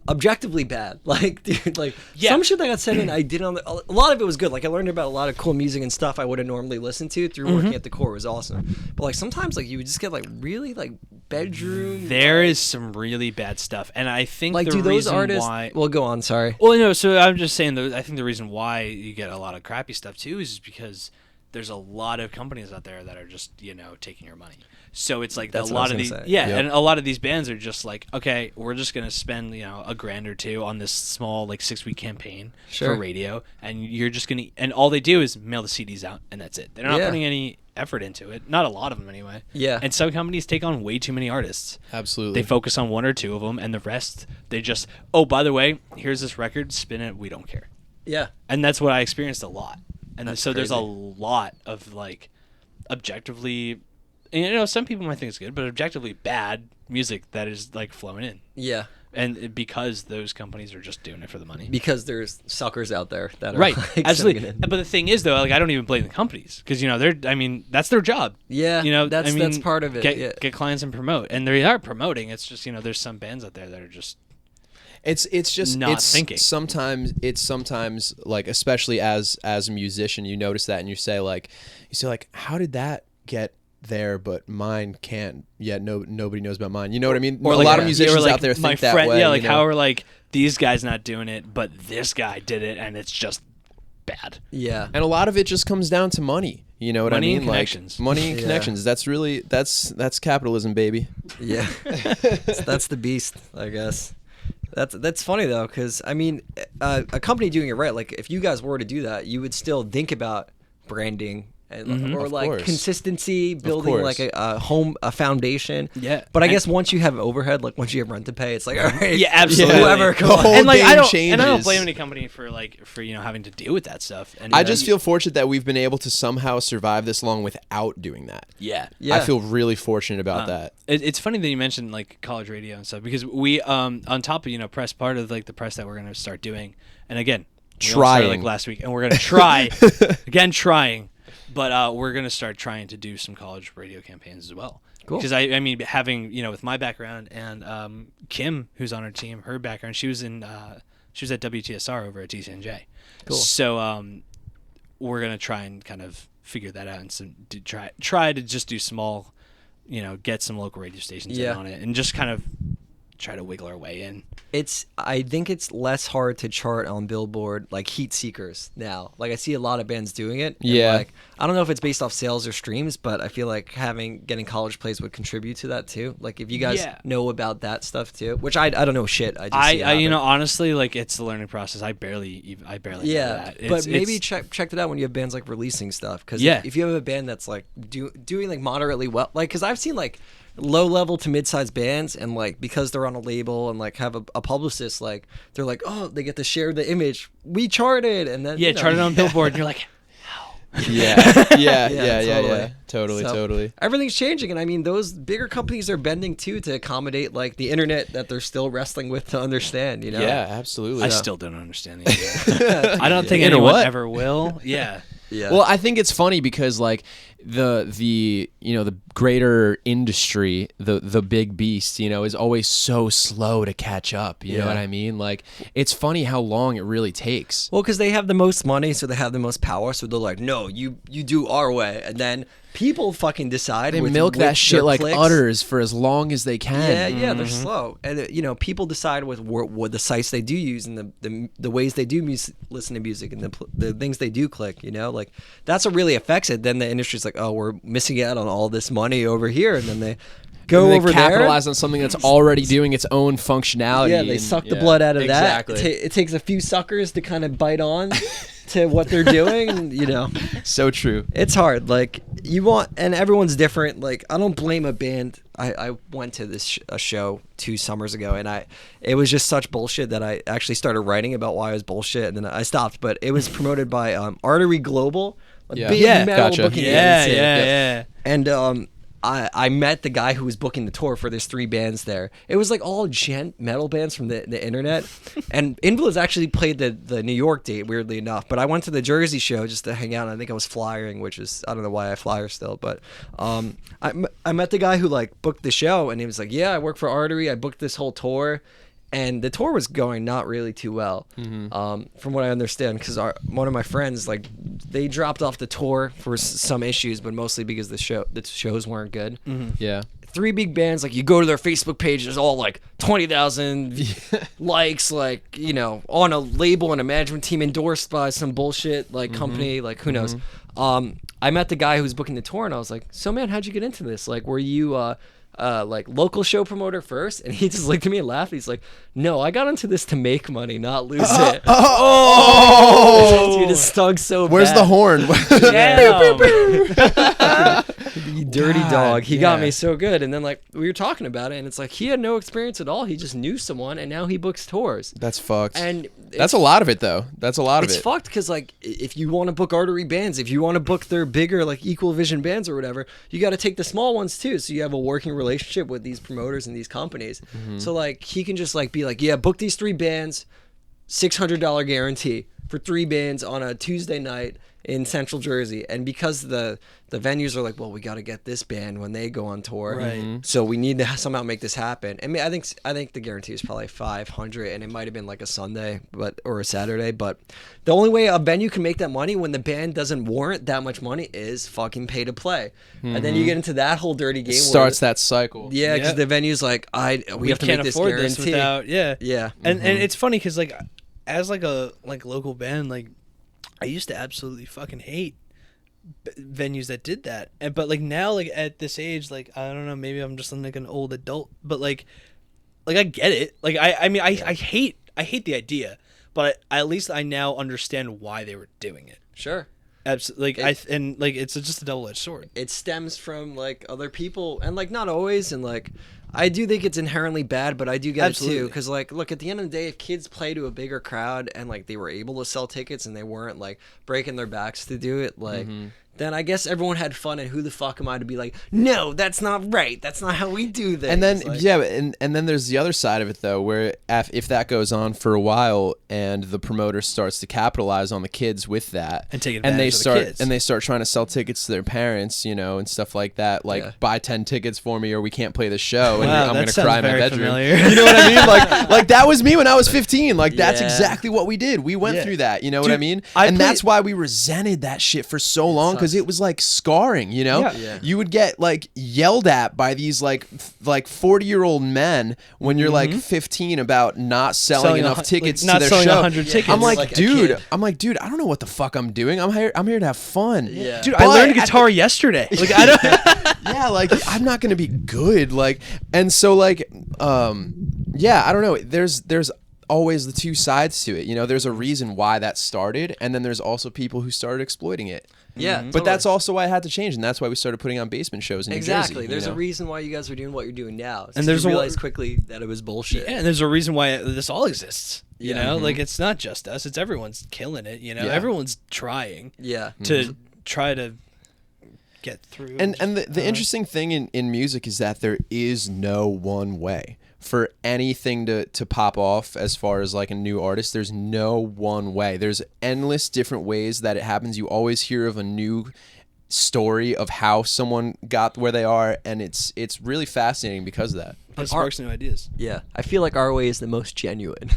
objectively bad. Like, dude, like
Yeah.
some shit that got sent in, I did a lot of it was good. Like I learned about a lot of cool music and stuff I would have normally listened to through working at the core. It was awesome. But like sometimes like you would just get like really like bedroom.
There is some really bad stuff, and I think
like
the
do those
reason
artists?
why.
Well, go on. Sorry.
Well, no. So I'm just saying that I think the reason why you get a lot of crappy stuff too is because there's a lot of companies out there that are just taking your money. So it's like
That's
a
what I
lot
was
of
gonna
these,
say.
yeah,
Yep.
and a lot of these bands are just like, okay, we're just gonna spend a grand or two on this small like 6-week campaign
Sure.
for radio, and you're just gonna, and all they do is mail the CDs out, and that's it. They're not
Yeah.
putting any effort into it. Not a lot of them anyway.
Yeah.
And some companies take on way too many artists.
Absolutely.
They focus on one or two of them, and the rest they just, oh, by the way, here's this record, spin it, we don't care.
Yeah.
And that's what I experienced a lot. And
That's
so there's a
crazy.
lot of like objectively, and, some people might think it's good, but objectively bad music that is like flowing in.
Yeah.
Because those companies are just doing it for the money.
Because there's suckers out there that are
Right,
like,
absolutely.
sending it in.
But the thing is, though, like I don't even blame the companies because that's their job.
Yeah, that's part of it.
Get clients and promote, and they are promoting. It's just there's some bands out there that are just
It's just
not
it's
thinking.
Sometimes like especially as a musician you notice that and you say like how did that get there but mine can't yet nobody knows about mine, you know what I mean?
or
a
like,
lot of
or
musicians
like
out there
my
think that
friend,
way.
yeah, like
you know?
how are like these guys not doing it, but this guy did it, and it's just bad.
Yeah.
And a lot of it just comes down to money. You know what
Money
I mean?
and connections.
Like money and
Yeah.
connections. That's capitalism, baby.
Yeah. That's the beast, I guess. That's funny though, because I mean, a company doing it right, like if you guys were to do that, you would still think about branding and or
Of
like
course.
consistency, building
course.
like a foundation.
Yeah.
But I
And-
guess once you have overhead, like once you have rent to pay, it's like all right,
Yeah, absolutely.
whoever, come
The
on.
whole
And like I
game
don't
changes.
blame any company for having to deal with that stuff. And
I just feel fortunate that we've been able to somehow survive this long without doing that.
yeah.
Yeah.
I feel really fortunate about that.
It's funny that you mentioned like college radio and stuff because we on top of press, part of like the press that we're gonna start doing, and again we only started, like last week, and we're gonna try trying, but we're gonna start trying to do some college radio campaigns as well.
Cool.
Because I mean having with my background and Kim, who's on our team, her background, she was at WTSR over at TCNJ.
Cool.
So we're gonna try and kind of figure that out and try to just do small, get some local radio stations in on it and just kind of try to wiggle our way in.
I think it's less hard to chart on Billboard, like heat seekers now. Like I see a lot of bands doing it. and,
Yeah.
like I don't know if it's based off sales or streams, but I feel like getting college plays would contribute to that too. Like if you guys
Yeah.
know about that stuff too, which I don't know shit. I just see it happen.
Honestly, like it's the learning process. I barely know that.
But maybe check it out when you have bands like releasing stuff. Because
Yeah.
if you have a band that's like doing like moderately well, like because I've seen like low level to mid-sized bands and like because they're on a label and like have a publicist, like they're like, oh, they get to share the image, we charted, and then
charted on Billboard, and you're like,
Yeah, totally.
Everything's changing, and I mean those bigger companies are bending too to accommodate like the internet that they're still wrestling with to understand,
Yeah, absolutely.
I still don't understand the internet. I don't think
Inter
anyone
what?
ever will. Yeah.
Yeah.
Well, I think it's funny because like the greater industry, the big beast, is always so slow to catch up. You know
Yeah.
what I mean? Like it's funny how long it really takes.
Well, because they have the most money, so they have the most power. So they're like, no, you do our way, and then people fucking decide.
They
with
milk that shit
their
like
clicks.
udders for as long as they can.
Yeah, they're slow, and people decide with what the sites they do use and the ways they do listen to music and the things they do click. Like that's what really affects it. Then the industry's like, oh, we're missing out on all this money over here, and then they go
And they
over
capitalize
there.
on something that's already doing its own functionality.
Yeah, they
and-
suck the
yeah,
blood out of
exactly.
that. It takes a few suckers to kind of bite on to what they're doing, and,
So true.
it's hard. Like and everyone's different. Like I don't blame a band. I went to this a show 2 summers ago, and it was just such bullshit that I actually started writing about why it was bullshit, and then I stopped. But it was promoted by Artery Global, a
Yeah.
big
Yeah,
metal
gotcha.
booking
Yeah,
agency.
yeah.
And I met the guy who was booking the tour for there's 3 bands there. It was like all gent metal bands from the internet. And Influence actually played the New York date, weirdly enough. But I went to the Jersey show just to hang out. And I think I was flyering, which is, I don't know why I flyer still. But I met the guy who like booked the show, and he was like, yeah, I work for Artery. I booked this whole tour. and the tour was going not really too well, from what I understand, because one of my friends, like, they dropped off the tour for some issues, but mostly because the shows weren't good.
Yeah.
3 big bands, like, you go to their Facebook page, there's all like 20,000 likes, like, you know, on a label and a management team endorsed by some bullshit like company, like, who knows. I met the guy who was booking the tour, and I was like, so man, how'd you get into this? Like, were you like local show promoter first? And he just looked at me and laughed. He's like, no, I got into this to make money, not lose it. Dude, it stung so bad.
Where's the horn?
You dirty
God,
dog. He got
yeah.
me so good. And then, like, we were talking about it, and it's like he had no experience at all. He just knew someone, and now he books tours.
That's fucked.
And
that's a lot of it, though. That's a lot of it.
It's fucked because, like, if you want to book artery bands, if you want to book their bigger, like, equal vision bands or whatever, you got to take the small ones too. So you have a working relationship with these promoters and these companies. So, like, he can just, like, be like, yeah, book these 3 bands, $600 guarantee for 3 bands on a Tuesday night in Central Jersey. And because the venues are like, well, we got to get this band when they go on tour,
Right.
so we need to somehow make this happen. I mean, I think the guarantee is probably 500, and it might have been like a Sunday, or a Saturday. But the only way a venue can make that money when the band doesn't warrant that much money is fucking pay to play. And then you get into that whole dirty game.
Starts that cycle.
Yeah, because the venue's like, we have to
can't
make this
afford
guarantee.
this without
Yeah.
And it's funny because, like, as like a local band, like, I used to absolutely fucking hate venues that did that, but like now, like at this age, like, I don't know, maybe I'm just like an old adult, but like I get it. Like I mean I hate the idea, but at least I now understand why they were doing it.
Sure.
Absolutely. Like and like it's just a double-edged sword.
It stems from, like, other people, and, like, not always, and, like, I do think it's inherently bad, but I do get it too, because, like, look, at the end of the day, if kids play to a bigger crowd and, like, they were able to sell tickets and they weren't, like, breaking their backs to do it, like, then I guess everyone had fun, and who the fuck am I to be like, no, that's not right, that's not how we do this.
And then
like,
and then there's the other side of it, though, where if that goes on for a while and the promoter starts to capitalize on the kids with that,
And take advantage of the kids.
and they start trying to sell tickets to their parents, you know, and stuff like that, like, buy 10 tickets for me or we can't play the show, and
Wow,
I'm
that
gonna
sounds
cry in my
very
bedroom.
familiar.
You know what I mean? Like that was me when I was 15. Like, that's
Yeah.
exactly what we did. We went
Yeah.
through that. You know what
Dude,
I mean?
I
And
play-
that's why we resented that shit for so long, because
sucks.
it was like scarring. You know,
Yeah.
you would get like yelled at by these like 40-year-old men when you're like 15 about not selling enough tickets
not
to their
selling
show.
100 tickets.
I'm like,
Like a
dude,
kid.
I don't know what the fuck I'm doing. I'm here to have fun.
Yeah.
Dude,
But
I learned
at
guitar yesterday. Like, I don't.
yeah, like, I'm not gonna be good, like, and so, like, yeah, I don't know, there's always the two sides to it, you know. There's a reason why that started, and then there's also people who started exploiting it.
Yeah,
But
totally.
that's also why it had to change, and that's why we started putting on basement shows in New
Exactly.
Jersey,
There's
you
a
know?
reason why you guys are doing what you're doing now. It's 'cause
there's
you
a-
realize quickly that it was bullshit.
Yeah, and there's a reason why this all exists. You
Yeah.
know, like, it's not just us; it's everyone's killing it. You know,
Yeah.
everyone's trying
Yeah.
to try to get through.
And the interesting thing in music is that there is no one way for anything to pop off. As far as like a new artist, there's no one way. There's endless different ways that it happens. You always hear of a new story of how someone got where they are, and it's really fascinating because of that.
it sparks new ideas.
Yeah, I feel like our way is the most genuine,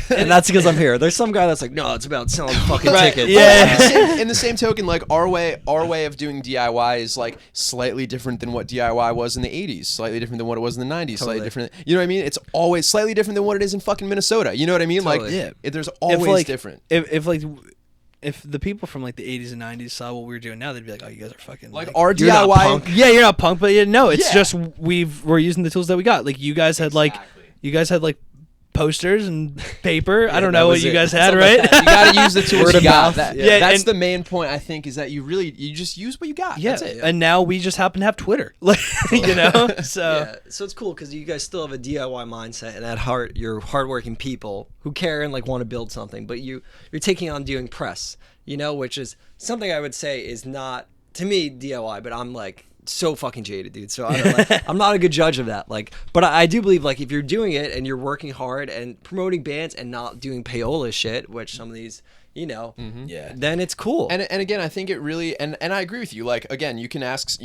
and that's because I'm here. There's some guy that's like, no, it's about selling fucking tickets.
Yeah.
In the same token, like, our way of doing DIY is like slightly different than what DIY was in the 80s, slightly different than what it was in the 90s, slightly
Totally.
different. You know what I mean? It's always slightly different than what it is in fucking Minnesota. You know what I mean?
Totally.
Like, there's always
like,
different.
If the people from like the 80s and 90s saw what we were doing now, they'd be like, "Oh, you guys are fucking
Like,
like,
our
you're not
DIY.
punk.
yeah, you're not punk, but yeah, no, it's
Yeah.
just we're using the tools that we got. Like, you guys had like posters and paper. I don't
that
know what
was
you
it.
guys
That's
had,
all they
right?
You gotta use the tools
Word
you
of
got.
mouth.
That-
Yeah,
that's
and-
the main point, I think, is that you just use what you got.
Yeah,
That's it.
and now we just happen to have Twitter, like, you know. So
Yeah, so it's cool because you guys still have a DIY mindset, and at heart, you're hardworking people who care and like want to build something. But you're taking on doing press, you know, which is something I would say is not to me DIY. But I'm like so fucking jaded, dude. So I don't, like, I'm not a good judge of that. Like, but I do believe like if you're doing it and you're working hard and promoting bands and not doing payola shit, which some of these
Yeah.
then it's cool.
And again, I think it really and I agree with you. Like again, you can ask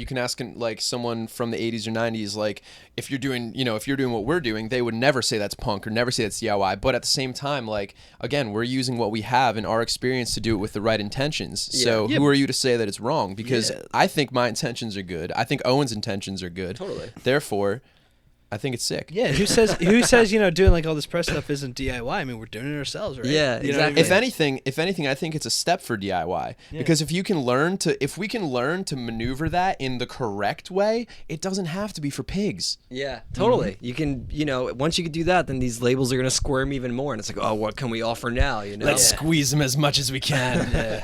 like someone from the 80s or 90s, like if you're doing what we're doing, they would never say that's punk or never say that's DIY. But at the same time, like again, we're using what we have in our experience to do it with the right intentions. So who are you to say that it's wrong? Because I think my intentions are good. I think Owen's intentions are good.
Totally.
Therefore, I think it's sick.
Yeah, who says doing like all this press stuff isn't DIY? I mean, we're doing it ourselves, right?
Yeah,
You know what I
exactly.
mean?
If anything, I think it's a step for DIY because if we can learn to maneuver that in the correct way, it doesn't have to be for pigs.
Yeah, totally. You can, once you can do that, then these labels are going to squirm even more. And it's like, oh, what can we offer now?
Let's squeeze them as much as we can.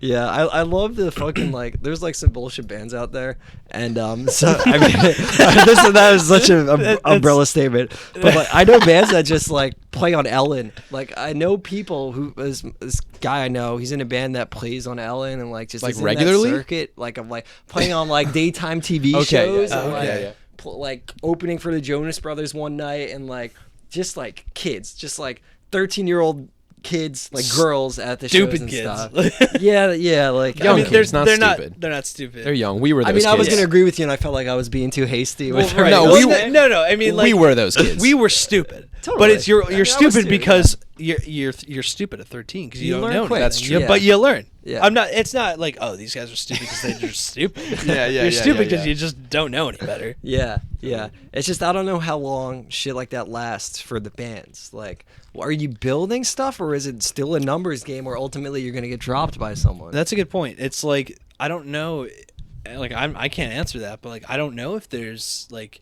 Yeah, I love the fucking, like, there's, like, some bullshit bands out there. And, so, I mean, that is such an umbrella statement. But, like, I know bands that just, like, play on Ellen. Like, I know people who, this guy I know, he's in a band that plays on Ellen and, like, just
like
is in
regularly?
that circuit. Like, I'm, like, playing on, like, daytime TV
Okay,
shows.
yeah,
And,
okay,
like, like, opening for the Jonas Brothers one night. And, like, just, like, kids. Just, like, 13-year-old kids, like girls at the shows and
kids.
stuff. yeah, like
Young
I mean,
kids, not
they're
stupid.
They're not stupid.
They're young. We were those
I mean, I was
kids.
gonna agree with you, and I felt like I was being too hasty. With
Right.
No,
No. I mean, like
we were those kids.
we were stupid.
Totally.
But it's you're
I mean, I was
stupid
stupid,
because you're stupid at 13 because you don't
learn
know
quick.
anything.
That's true.
But you learn.
Yeah.
It's not like, oh, these guys are stupid because they're just stupid.
Yeah,
You're stupid because
yeah.
you just don't know any better.
Yeah. It's just I don't know how long shit like that lasts for the bands. Like, are you building stuff, or is it still a numbers game where ultimately you're gonna get dropped by someone?
That's a good point. It's like I don't know, like I can't answer that, but like I don't know if there's like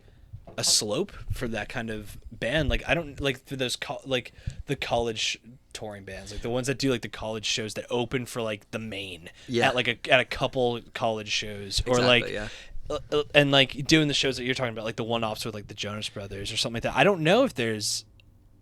a slope for that kind of band. Like I don't like for those like the college touring bands, like the ones that do like the college shows that open for like the main at a couple college shows or
Exactly,
and like doing the shows that you're talking about, like the one-offs with like the Jonas Brothers or something like that. I don't know if there's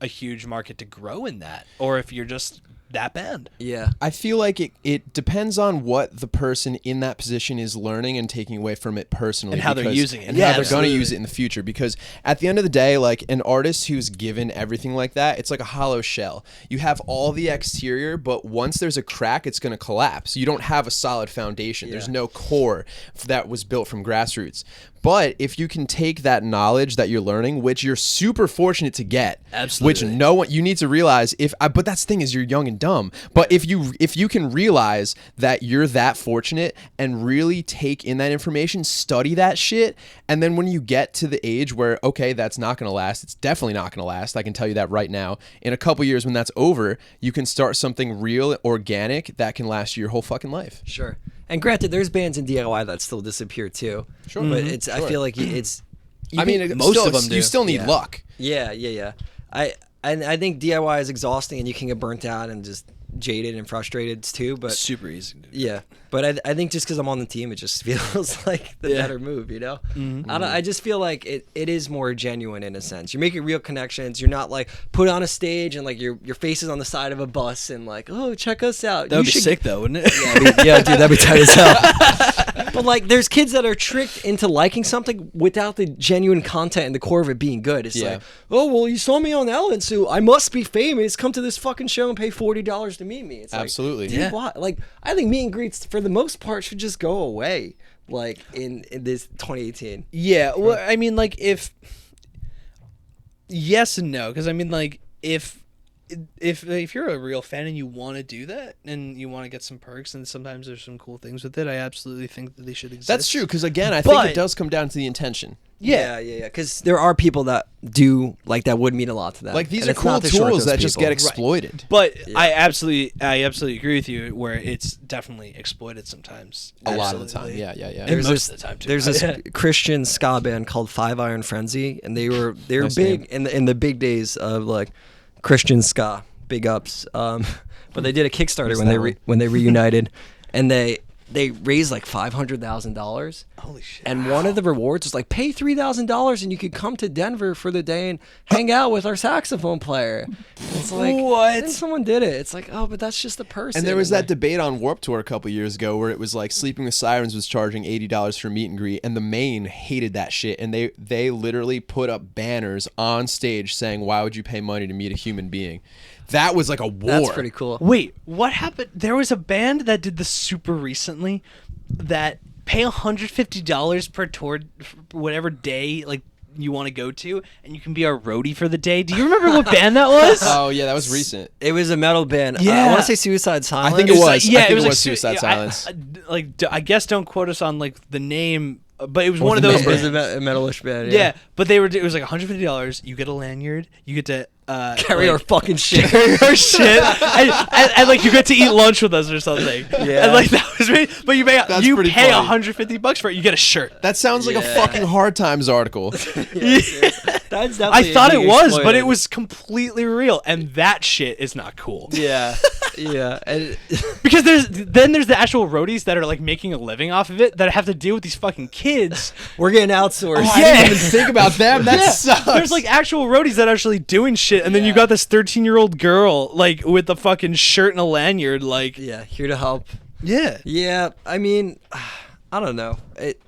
a huge market to grow in that, or if you're just that band.
Yeah.
I feel like it depends on what the person in that position is learning and taking away from it personally.
And how they're using it.
And
Yeah,
how they're going to
absolutely.
use it in the future. Because at the end of the day, like an artist who's given everything like that, it's like a hollow shell. You have all the exterior, but once there's a crack, it's going to collapse. You don't have a solid foundation. There's no core that was built from grassroots. But if you can take that knowledge that you're learning, which you're super fortunate to get,
Absolutely.
which you need to realize but that's the thing is you're young and dumb. But if you can realize that you're that fortunate and really take in that information, study that shit, and then when you get to the age where, okay, that's not going to last, it's definitely not going to last, I can tell you that right now, in a couple years when that's over, you can start something real, organic, that can last you your whole fucking life.
Sure. And granted, there's bands in DIY that still disappear too.
Sure.
But I feel like it's.
I mean,
most of them do.
You still need
Yeah.
luck.
Yeah. I think DIY is exhausting, and you can get burnt out and just jaded and frustrated too. But
Super easy to do.
yeah, but I think just because I'm on the team, it just feels like the better move, you know? I just feel like it is more genuine in a sense. You're making real connections. You're not like put on a stage and like your face is on the side of a bus and like, oh, check us out.
That would be sick though, wouldn't it?
Yeah, dude, that'd be tight as hell. But like, there's kids that are tricked into liking something without the genuine content and the core of it being good. It's like, oh, well, you saw me on Ellen, so I must be famous. Come to this fucking show and pay $40 to meet me. It's
Absolutely.
like, dude, why? Like, I think meet and greets for the most part should just go away. Like in this 2018.
Yeah, well, I mean, like, if yes and no, because I mean, like, if you're a real fan and you want to do that and you want to get some perks and sometimes there's some cool things with it, I absolutely think that they should exist.
That's true, because again, I think
But-
it does come down to the intention.
Yeah. Because there are people that do like that would mean a lot to them.
Like these
And
are
it's
cool
not to short
tools
those
that just
people.
get exploited.
But I absolutely agree with you where it's definitely exploited sometimes.
A lot of the
Absolutely.
time. Yeah.
And
There's
most of the time too.
There's this Christian ska band called Five Iron Frenzy, and they were
Nice
big in the big days of like Christian ska. Big ups. But they did a Kickstarter when they reunited, and they raised like $500,000.
Holy shit.
And one of the rewards was like pay $3,000 and you could come to Denver for the day and hang out with our saxophone player. It's like
What?
Then someone did it. It's like, oh, but that's just a person.
And there was that
like,
debate on Warped Tour a couple years ago where it was like Sleeping with Sirens was charging $80 for meet and greet, and the Maine hated that shit, and they literally put up banners on stage saying, "Why would you pay money to meet a human being?" That was like a war.
That's pretty cool.
Wait, what happened? There was a band that did this super recently that pay $150 per tour, for whatever day like you want to go to, and you can be our roadie for the day. Do you remember what band that was?
Oh yeah, that was recent.
It was a metal band.
Yeah.
I want to say Suicide Silence.
I think it was.
Yeah,
I think
it was like
Suicide Silence.
I guess don't quote us on like the name, but it was
Or
one of
the
those.
It was a metalish band.
Yeah, but it was like $150. You get a lanyard. You get to
Carry our fucking shit.
carry our shit, and like you get to eat lunch with us or something.
Yeah.
And like that was me. But you
That's
pay
pretty funny.
$150 for it. You get a shirt.
That sounds like a fucking Hard Times article.
That's
I
definitely
thought it
being
was, but
exploited.
it was completely real, and that shit is not cool.
Yeah, yeah. And
Because there's the actual roadies that are like making a living off of it that have to deal with these fucking kids.
we're getting outsourced.
I didn't even think about them. That sucks.
There's like actual roadies that are actually doing shit, and then you got this 13-year-old girl like with a fucking shirt and a lanyard, like
Yeah, here to help.
yeah.
Yeah, I mean, I don't know. It.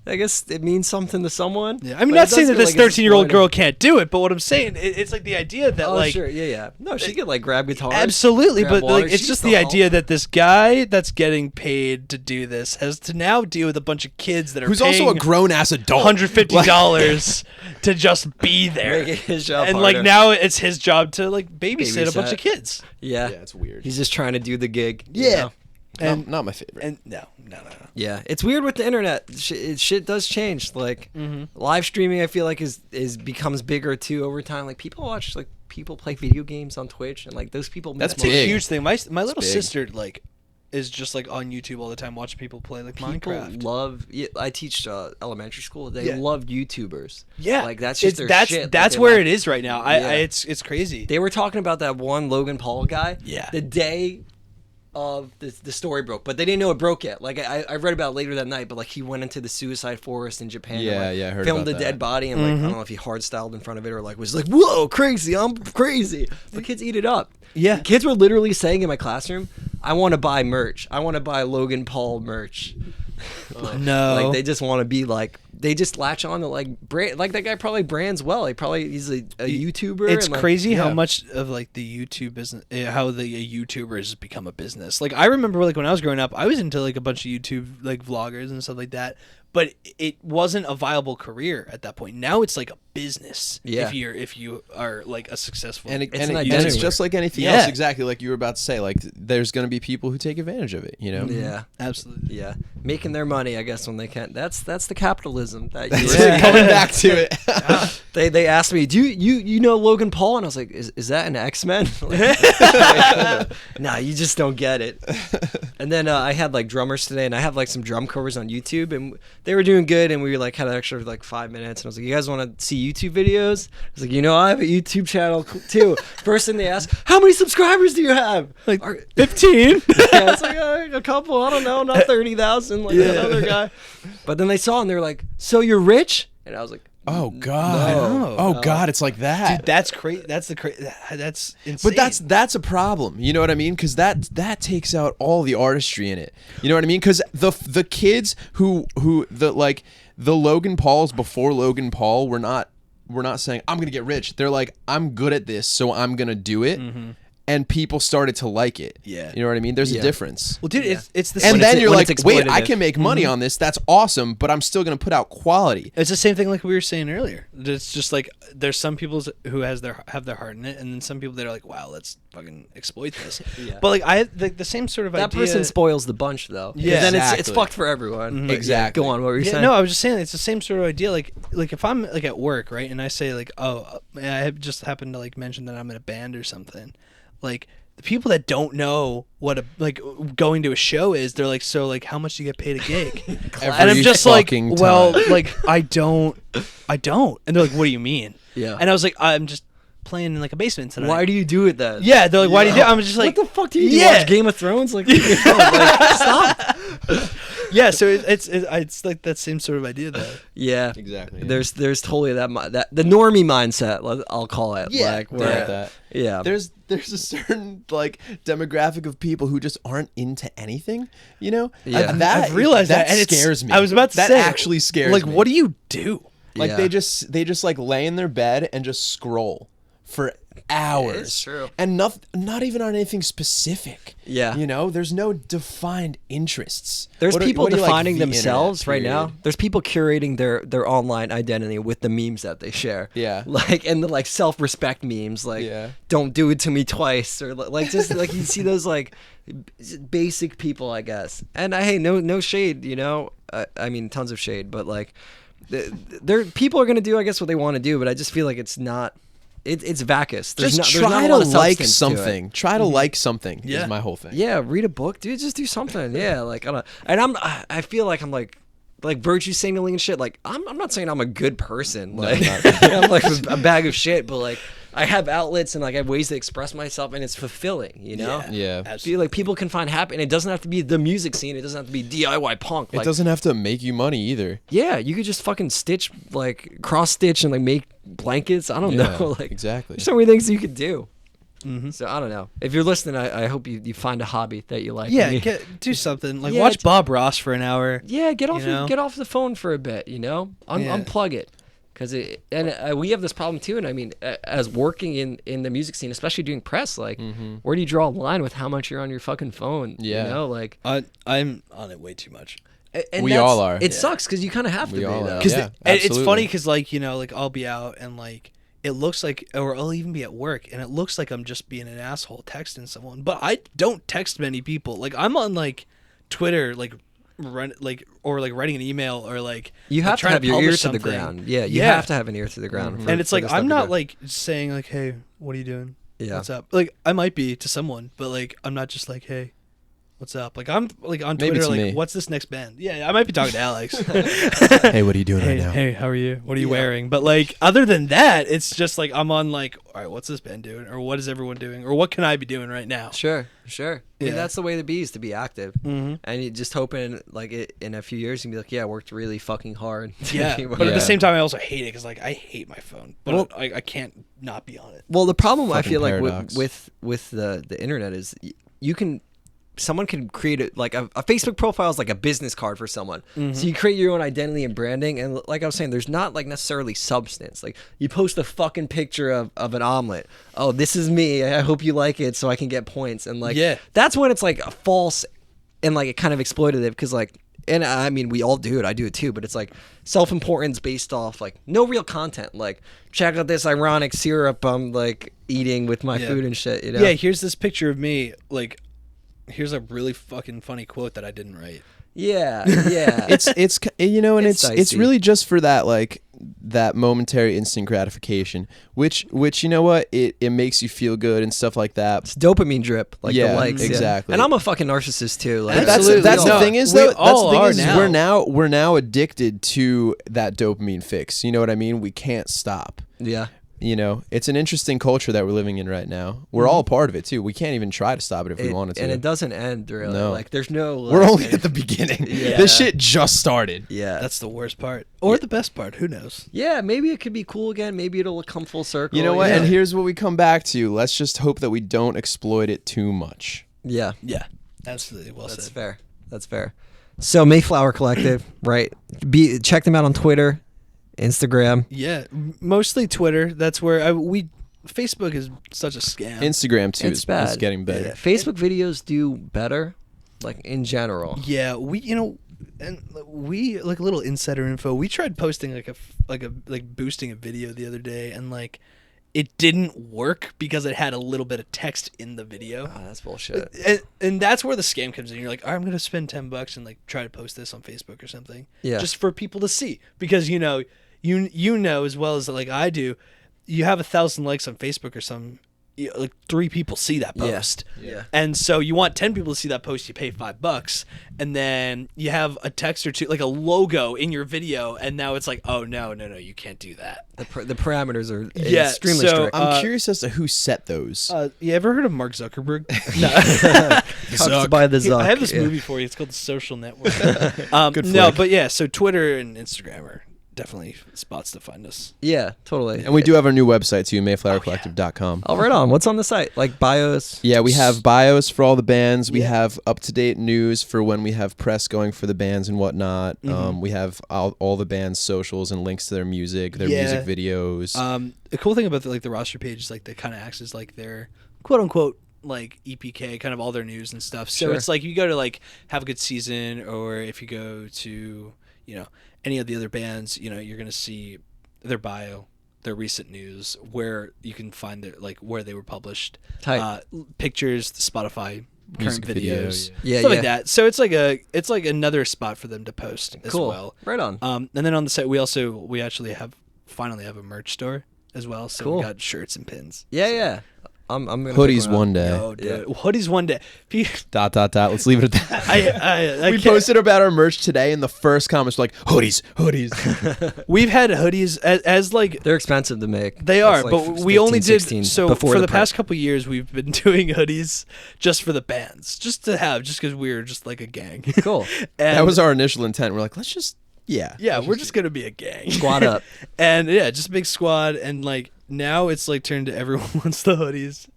I guess it means something to someone.
Yeah, I mean,
but
not
it
saying that
does
this
feel like it's
13-year-old girl
exploited.
can't do it, but what I'm saying, it's like the idea that
Oh,
like
sure, yeah. No, she could like grab guitars.
absolutely,
grab
but
water,
like it's
she
just
can
the
still
idea that this guy that's getting paid to do this has to now deal with a bunch of kids that are
Who's
paying
also a grown ass adult.
$150 to just be there,
Make it his job
and
harder.
like now it's his job to like babysit a bunch
Babysit.
of kids.
Yeah,
Yeah, it's weird.
he's just trying to do the gig. you
Yeah.
know?
And
not my favorite.
and no.
Yeah, it's weird with the internet. Shit does change. Like live streaming, I feel like is becomes bigger too over time. Like people watch like people play video games on Twitch, and like those people.
That's
It's a
big.
huge thing. My little
big.
sister like is just like on YouTube all the time watching people play like
People
Minecraft.
love. Yeah, I teach elementary school. They love YouTubers.
Yeah,
like that's just their
that's
shit. Like,
that's
they
where
like-
it is right now.
Yeah.
It's crazy.
They were talking about that one Logan Paul guy.
Yeah.
The day of the story broke, but they didn't know it broke yet. Like I read about it later that night, but like he went into the suicide forest in Japan.
Yeah,
and, like,
yeah, I heard
filmed
about
the
that.
dead body and like I don't know if he hard styled in front of it or like was like, whoa, crazy, I'm crazy. But kids eat it up.
Yeah.
Kids were literally saying in my classroom, I want to buy merch. I want to buy Logan Paul merch.
No,
Like they just want to be like, they just latch on to like brand. Like that guy probably brands well. He's a YouTuber.
it's
and, like,
crazy how
yeah.
much of like the YouTube business, how the YouTubers has become a business. Like I remember like when I was growing up, I was into like a bunch of YouTube like vloggers and stuff like that, but it wasn't a viable career at that point. Now it's like a business.
Yeah.
If you are like a successful
And
It's
and
an
it's
identity.
just like anything
Yeah.
else, exactly like you were about to say. Like there's going to be people who take advantage of it, you know?
Yeah.
absolutely.
Yeah, making their money, I guess, when they can. That's the capitalism that you
That's
were
it, coming back to it.
They asked me, do you know Logan Paul? And I was like, is that an X-Men? Nah, you just don't get it. And then I had like drummers today, and I have like some drum covers on YouTube, and they were doing good, and we like had an extra like 5 minutes, and I was like, you guys want to see YouTube videos? I was like, I have a YouTube channel too. First thing they ask, how many subscribers do you have?
Like
Are-
15.
yeah, it's like a couple. I don't know, not 30,000 like that other guy. But then they saw and they were like, "So you're rich?" And I was like,
Oh God!
No.
Oh God! It's like that.
Dude, that's crazy. That's insane.
But that's a problem. You know what I mean? Because that takes out all the artistry in it. You know what I mean? Because the kids who the Logan Pauls before Logan Paul were not saying I'm gonna get rich. They're like, I'm good at this, so I'm gonna do it. And people started to like it.
Yeah.
You know what I mean? There's
Yeah.
a difference.
well, dude, it's the
And
same.
then
it's-
you're
when
like,
it's
wait, I
exploitative.
can make money on this. That's awesome, but I'm still gonna put out quality.
It's the same thing like we were saying earlier. It's just like there's some people who have their heart in it, and then some people that are like, "Wow, let's fucking exploit this."
Yeah.
But like I the same sort of
that
idea.
person spoils the bunch though. 'Cause
Yeah.
then it's
Exactly.
fucked for everyone. But yeah,
Exactly.
go on. What were you
Yeah,
saying?
no, I was just saying it's the same sort of idea. Like if I'm like at work, right, and I say like, "Oh, I have just happened to like mention that I'm in a band or something," like. The people that don't know what a like going to a show is, they're like, so like, how much do you get paid a gig? And I'm
Every
just like,
fucking
well,
time.
like I don't. And they're like, what do you mean?
Yeah.
And I was like, I'm just playing in like a basement tonight.
Why do you do it then?
Yeah, they're like, why do you do? I'm just like,
what the fuck do you do?
Yeah.
Watch Game of Thrones? Like, like stop.
yeah. So it's like that same sort of idea though.
Yeah,
Exactly, yeah.
There's totally that the normie mindset. I'll call it.
Yeah,
like,
yeah.
where,
That.
yeah.
There's a certain like demographic of people who just aren't into anything, you know.
Yeah.
I've realized that, and it's-
scares me.
I was about to
that
say,
actually scares
Like,
me.
what do you do?
Like
Yeah.
they just like lay in their bed and just scroll for hours.
It's true.
And not even on anything specific.
Yeah.
You know, there's no defined interests.
There's people
what do you like,
defining
the
themselves
internet,
right now.
period?
There's people curating their online identity with the memes that they share.
Yeah.
Like, and the like self-respect memes, like
Yeah.
don't do it to me twice, or like just like you see those like basic people, I guess. And hey, no shade, you know. I mean, tons of shade, but like people are gonna do, I guess, what they want to do. But I just feel like it's not. It's vacuous. There's
Just
there's
try
a
to
lot of
like
substance to it.
something. Try to like something
Yeah.
is my whole thing.
Yeah, read a book, dude. Just do something. Yeah, like I don't. And I feel like I'm like virtue signaling and shit. Like I'm not saying I'm a good person. Like I'm like a bag of shit, but like I have outlets and like I have ways to express myself, and it's fulfilling. You know.
Yeah.
I feel like people can find happiness, and it doesn't have to be the music scene. It doesn't have to be DIY punk.
It
Like,
doesn't have to make you money either.
yeah, you could just fucking stitch, like cross stitch, and like make blankets. I don't
Yeah,
know. Like
exactly.
There's so many things you could do. So I don't know. If you're listening, I hope you find a hobby that you like.
Yeah,
Maybe-
do something. Like
Yeah,
watch
it's-
Bob Ross for an hour.
Yeah, get off
You know?
get off the phone for a bit, you know?
Yeah.
Unplug it. Because we have this problem too, and I mean, as working in the music scene, especially doing press, like, where do you draw a line with how much you're on your fucking phone?
Yeah.
You know, like,
I'm on it way too much.
and
We
that's-
all are.
It sucks because you kind of have to
We
be,
all are.
though.
Because
Yeah,
it's
absolutely.
funny because like like I'll be out and like it looks like, or I'll even be at work and it looks like I'm just being an asshole texting someone, but I don't text many people. Like I'm on like Twitter, like or like writing an email or like
You have to
trying
have your ear
publish
to the
something.
ground. Yeah, you
Yeah.
have to have an ear to the ground. for-
And it's
for
like
this stuff
I'm
to
not
go.
like saying like, hey, what are you doing?
Yeah.
What's up? Like I might be to someone, but like I'm not just like, hey, what's up? Like I'm like on
Maybe
Twitter,
to
like
me.
what's this next band? Yeah, I might be talking to Alex.
Hey, what are you doing
hey,
right now?
hey, how are you? What are you wearing? But like other than that, it's just like I'm on like, all right, what's this band doing? Or what is everyone doing? Or what can I be doing right now?
Sure. I mean,
Yeah.
that's the way to be, is to be active.
Mhm.
And you just hoping, like, in a few years, you can be like, yeah, I worked really fucking hard.
Yeah,
You know?
but at
Yeah.
the same time, I also hate it because like I hate my phone, but
Well-
I can't not be on it.
Well, the problem I
Fucking
feel like
paradox.
with the internet is you can. Someone can create a Facebook profile is like a business card for someone. So you create your own identity and branding, and like I was saying, there's not like necessarily substance. Like you post a fucking picture of an omelet. Oh, this is me. I hope you like it, so I can get points. And like,
Yeah.
that's when it's like a false and like a kind of exploitative, because like, and I mean, we all do it. I do it too. But it's like self-importance based off like no real content. Like, check out this ironic syrup I'm like eating with my
Yeah.
food and shit. You know?
Yeah, here's this picture of me. Like, here's a really fucking funny quote that I didn't write.
Yeah. Yeah.
It's you know, and
It's
it's
dicey.
really just for that, like, that momentary instant gratification, which you know what, it makes you feel good and stuff like that.
It's dopamine drip, like
Yeah,
the likes. yeah.
exactly.
And I'm a fucking narcissist too. Like,
But
Absolutely.
that's the
No,
thing is
we
though. That's
all
the thing
are
is
now.
we're now addicted to that dopamine fix. You know what I mean? We can't stop.
yeah.
You know, it's an interesting culture that we're living in right now. We're all part of it too. We can't even try to stop it if we wanted to.
And it doesn't end really.
No.
Like there's no.
We're
like,
only at the beginning.
Yeah.
This shit just started.
Yeah.
That's the worst part, or the best part. Who knows?
Yeah. Maybe it could be cool again. Maybe it'll come full circle.
You know what?
Yeah.
And here's what we come back to. Let's just hope that we don't exploit it too much.
Yeah.
Yeah, absolutely. Well
That's
said.
fair. That's fair. So Mayflower Collective, right? Check them out on Twitter, Instagram.
Yeah, mostly Twitter. That's where Facebook is such a scam.
Instagram too
It's
is
bad.
getting better.
Yeah. Facebook videos do better, like in general.
Yeah, and we like a little insider info. We tried posting like boosting a video the other day, and like it didn't work because it had a little bit of text in the video.
Oh, that's bullshit.
And that's where the scam comes in. You're like, all right, I'm gonna spend $10 and like try to post this on Facebook or something,
Yeah.
just for people to see, because you know as well as like I do, you have 1,000 likes on Facebook or some, like 3 people see that post.
Yeah.
And so you want 10 people to see that post, you pay $5, and then you have a text or two, like a logo in your video, and now it's like, oh no, you can't do that.
The parameters are
Yeah,
extremely
so,
strict.
I'm curious as to who set those.
You ever heard of Mark Zuckerberg?
Talks by the Zuck.
I have this
yeah.
movie for you. It's called The Social Network.
Good
No,
flick.
but yeah, so Twitter and Instagram are definitely spots to find us.
Yeah, totally.
And we do have our new website too, mayflowercollective.com.
Oh, right on. What's on the site? Like bios?
Yeah, we have bios for all the bands. We
Yeah.
have up-to-date news for when we have press going for the bands and whatnot. We have all the bands' socials and links to their music, their music videos.
The cool thing about the roster page is like that kind of acts as like their quote unquote like EPK, kind of all their news and stuff. So
Sure.
it's like you go to like Have a Good Season, or if you go to any of the other bands, you're gonna see their bio, their recent news, where you can find their where they were published,
Tight.
pictures, the Spotify
Music
current
video,
videos,
yeah.
stuff
Yeah.
like that. So it's like another spot for them to post as
Cool.
well.
Right on.
And then on the site we actually finally have a merch store as well. So
Cool.
we got shirts and pins.
Yeah. I'm gonna
Hoodies
pick one
one
up.
day.
Oh, dude. Hoodies one day.
Dot. Let's leave it at that.
I
We
can't-
posted about our merch today, and the first comments were like, hoodies.
We've had hoodies as like
They're expensive to make.
they
It's
are,
like
but we
15,
only did
16
so
before
for the
print.
past couple years. We've been doing hoodies just for the bands, just because we were just like a gang.
Cool.
And
That was our initial intent. We're like, let's just,
yeah, we're just gonna be a gang.
Squad up.
And yeah, just a big squad. And like now it's like turned to everyone wants the hoodies,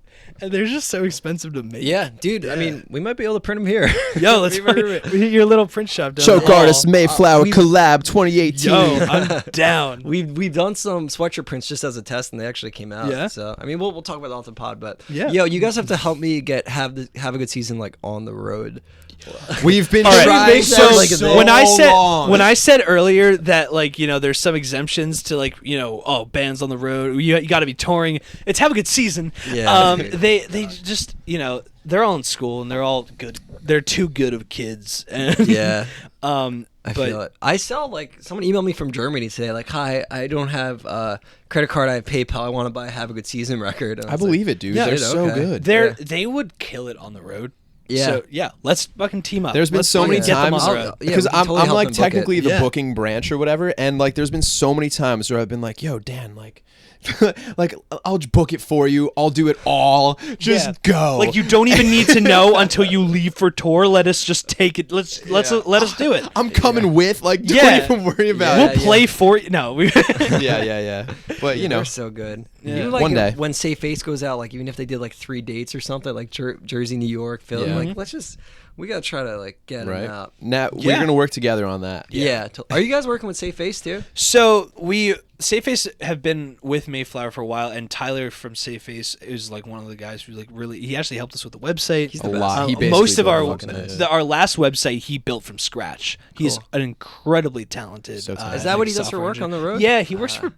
and they're just so expensive to make.
Yeah, dude. I mean, we might be able to print them here.
Yo, let's we hit your little print shop down
Choke
the hall.
Artist Mayflower Collab 2018.
Yo, I'm down.
We've done some sweatshirt prints just as a test, and they actually came out.
Yeah?
So I mean, we'll talk about that off the pod, but
Yeah.
yo, you guys have to help me have a good season like on the road.
We've been
All right,
trying
so-
for
like,
so
when
long.
I said earlier that there's some exemptions to bands on the road, you got to be touring. It's Have a Good Season.
Yeah.
They just they're all in school and they're all good. They're too good of kids. And,
Yeah. I
but
feel it. I saw someone emailed me from Germany today, like, "Hi, I don't have a credit card. I have PayPal. I want to buy a Have a Good Season record." And
I believe it, dude.
Yeah,
They're
dude,
so
okay.
good.
they would kill it on the road.
Yeah.
So yeah, let's fucking team up.
There's been
Let's
so many
fucking get them
times
on the road.
Yeah,
because
we can
I'm
totally help
like
them book it.
technically the
Yeah.
booking branch or whatever, and there's been so many times where I've been like, "Yo, Dan, I'll book it for you. I'll do it all. Just
Yeah.
go."
Like you don't even need to know until you leave for tour. Let us just take it. Let us do it.
I'm coming with. Like, don't
Yeah.
even worry about
We'll
it.
play for you. No, we.
Yeah. But
They're so good.
Yeah.
Even,
One day.
when Safe Face goes out, even if they did 3 dates or something, like Jersey, New York, Philly,
Yeah.
we gotta try to get them
right
out.
now, we're
Yeah.
gonna work together on that.
Yeah. Are you guys working with Safe Face too?
So Safe Face have been with Mayflower for a while, and Tyler from Safe Face is one of the guys who really. He actually helped us with the website.
He's
A
the best.
lot. He basically
Most of
built
our
the website.
our last website he built from scratch. He's
Cool.
an incredibly talented.
So talented.
Is that what he does for
software
work
engineer.
on the road?
Yeah, he works for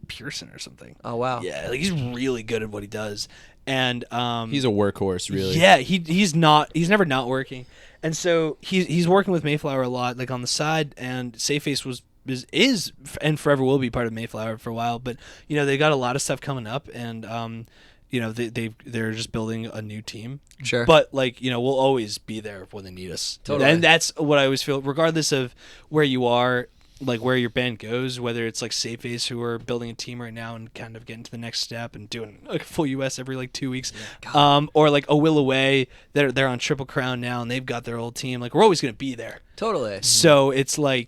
Pearson or something.
Oh wow.
Yeah, he's really good at what he does, and
He's a workworkhorse, really.
yeah, he's never not working, and so he's working with Mayflower a lot, on the side. And Safeface is and forever will be part of Mayflower for a while, but they got a lot of stuff coming up, and they're just building a new team.
Sure.
But we'll always be there when they need us.
Totally.
And that's what I always feel, regardless of where you are. Where your band goes, whether it's Safe Face, who are building a team right now and kind of getting to the next step and doing a full US every 2 weeks, or A Will Away, they're on Triple Crown now and they've got their old team. We're always gonna be there.
Totally.
So it's you're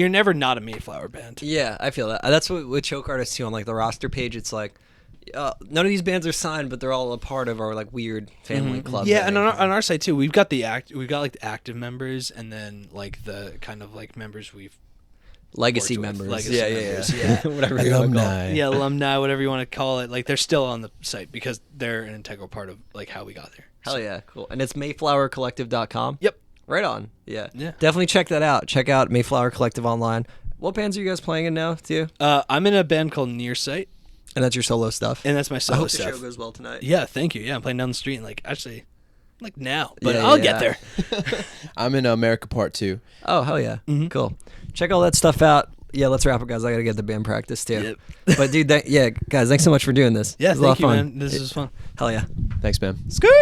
never not a Mayflower band.
Yeah, I feel that. That's what with Choke Artists too. On the roster page, it's none of these bands are signed, but they're all a part of our weird family club.
Yeah,
thing.
and on our side too, we've got the active members, and then the kind of members we've
legacy
worked with.
members.
Legacy members, yeah.
Whatever you want to call it.
yeah, alumni, whatever you want to call it. They're still on the site because they're an integral part of how we got there.
Hell yeah, cool. And it's mayflowercollective.com.
Yep.
Right on. Yeah.
Yeah.
Definitely check that out. Check out Mayflower Collective online. What bands are you guys playing in now, too?
I'm in a band called Nearsight,
And that's your solo stuff.
and that's my
I
solo
hope the
stuff.
show goes well tonight.
Yeah, thank you. Yeah, I'm playing down the street and actually now, but
Yeah,
I'll
yeah.
get there.
I'm in America Part 2.
Oh, hell yeah.
Mm-hmm.
Cool. Check all that stuff out. Yeah, let's wrap it, guys. I got to get the band practice, too.
Yep.
But, dude, guys, thanks so much for doing this.
Yeah,
It was a lot
thank you,
of fun.
man. This is fun.
Hell yeah.
Thanks, man.
Scoot.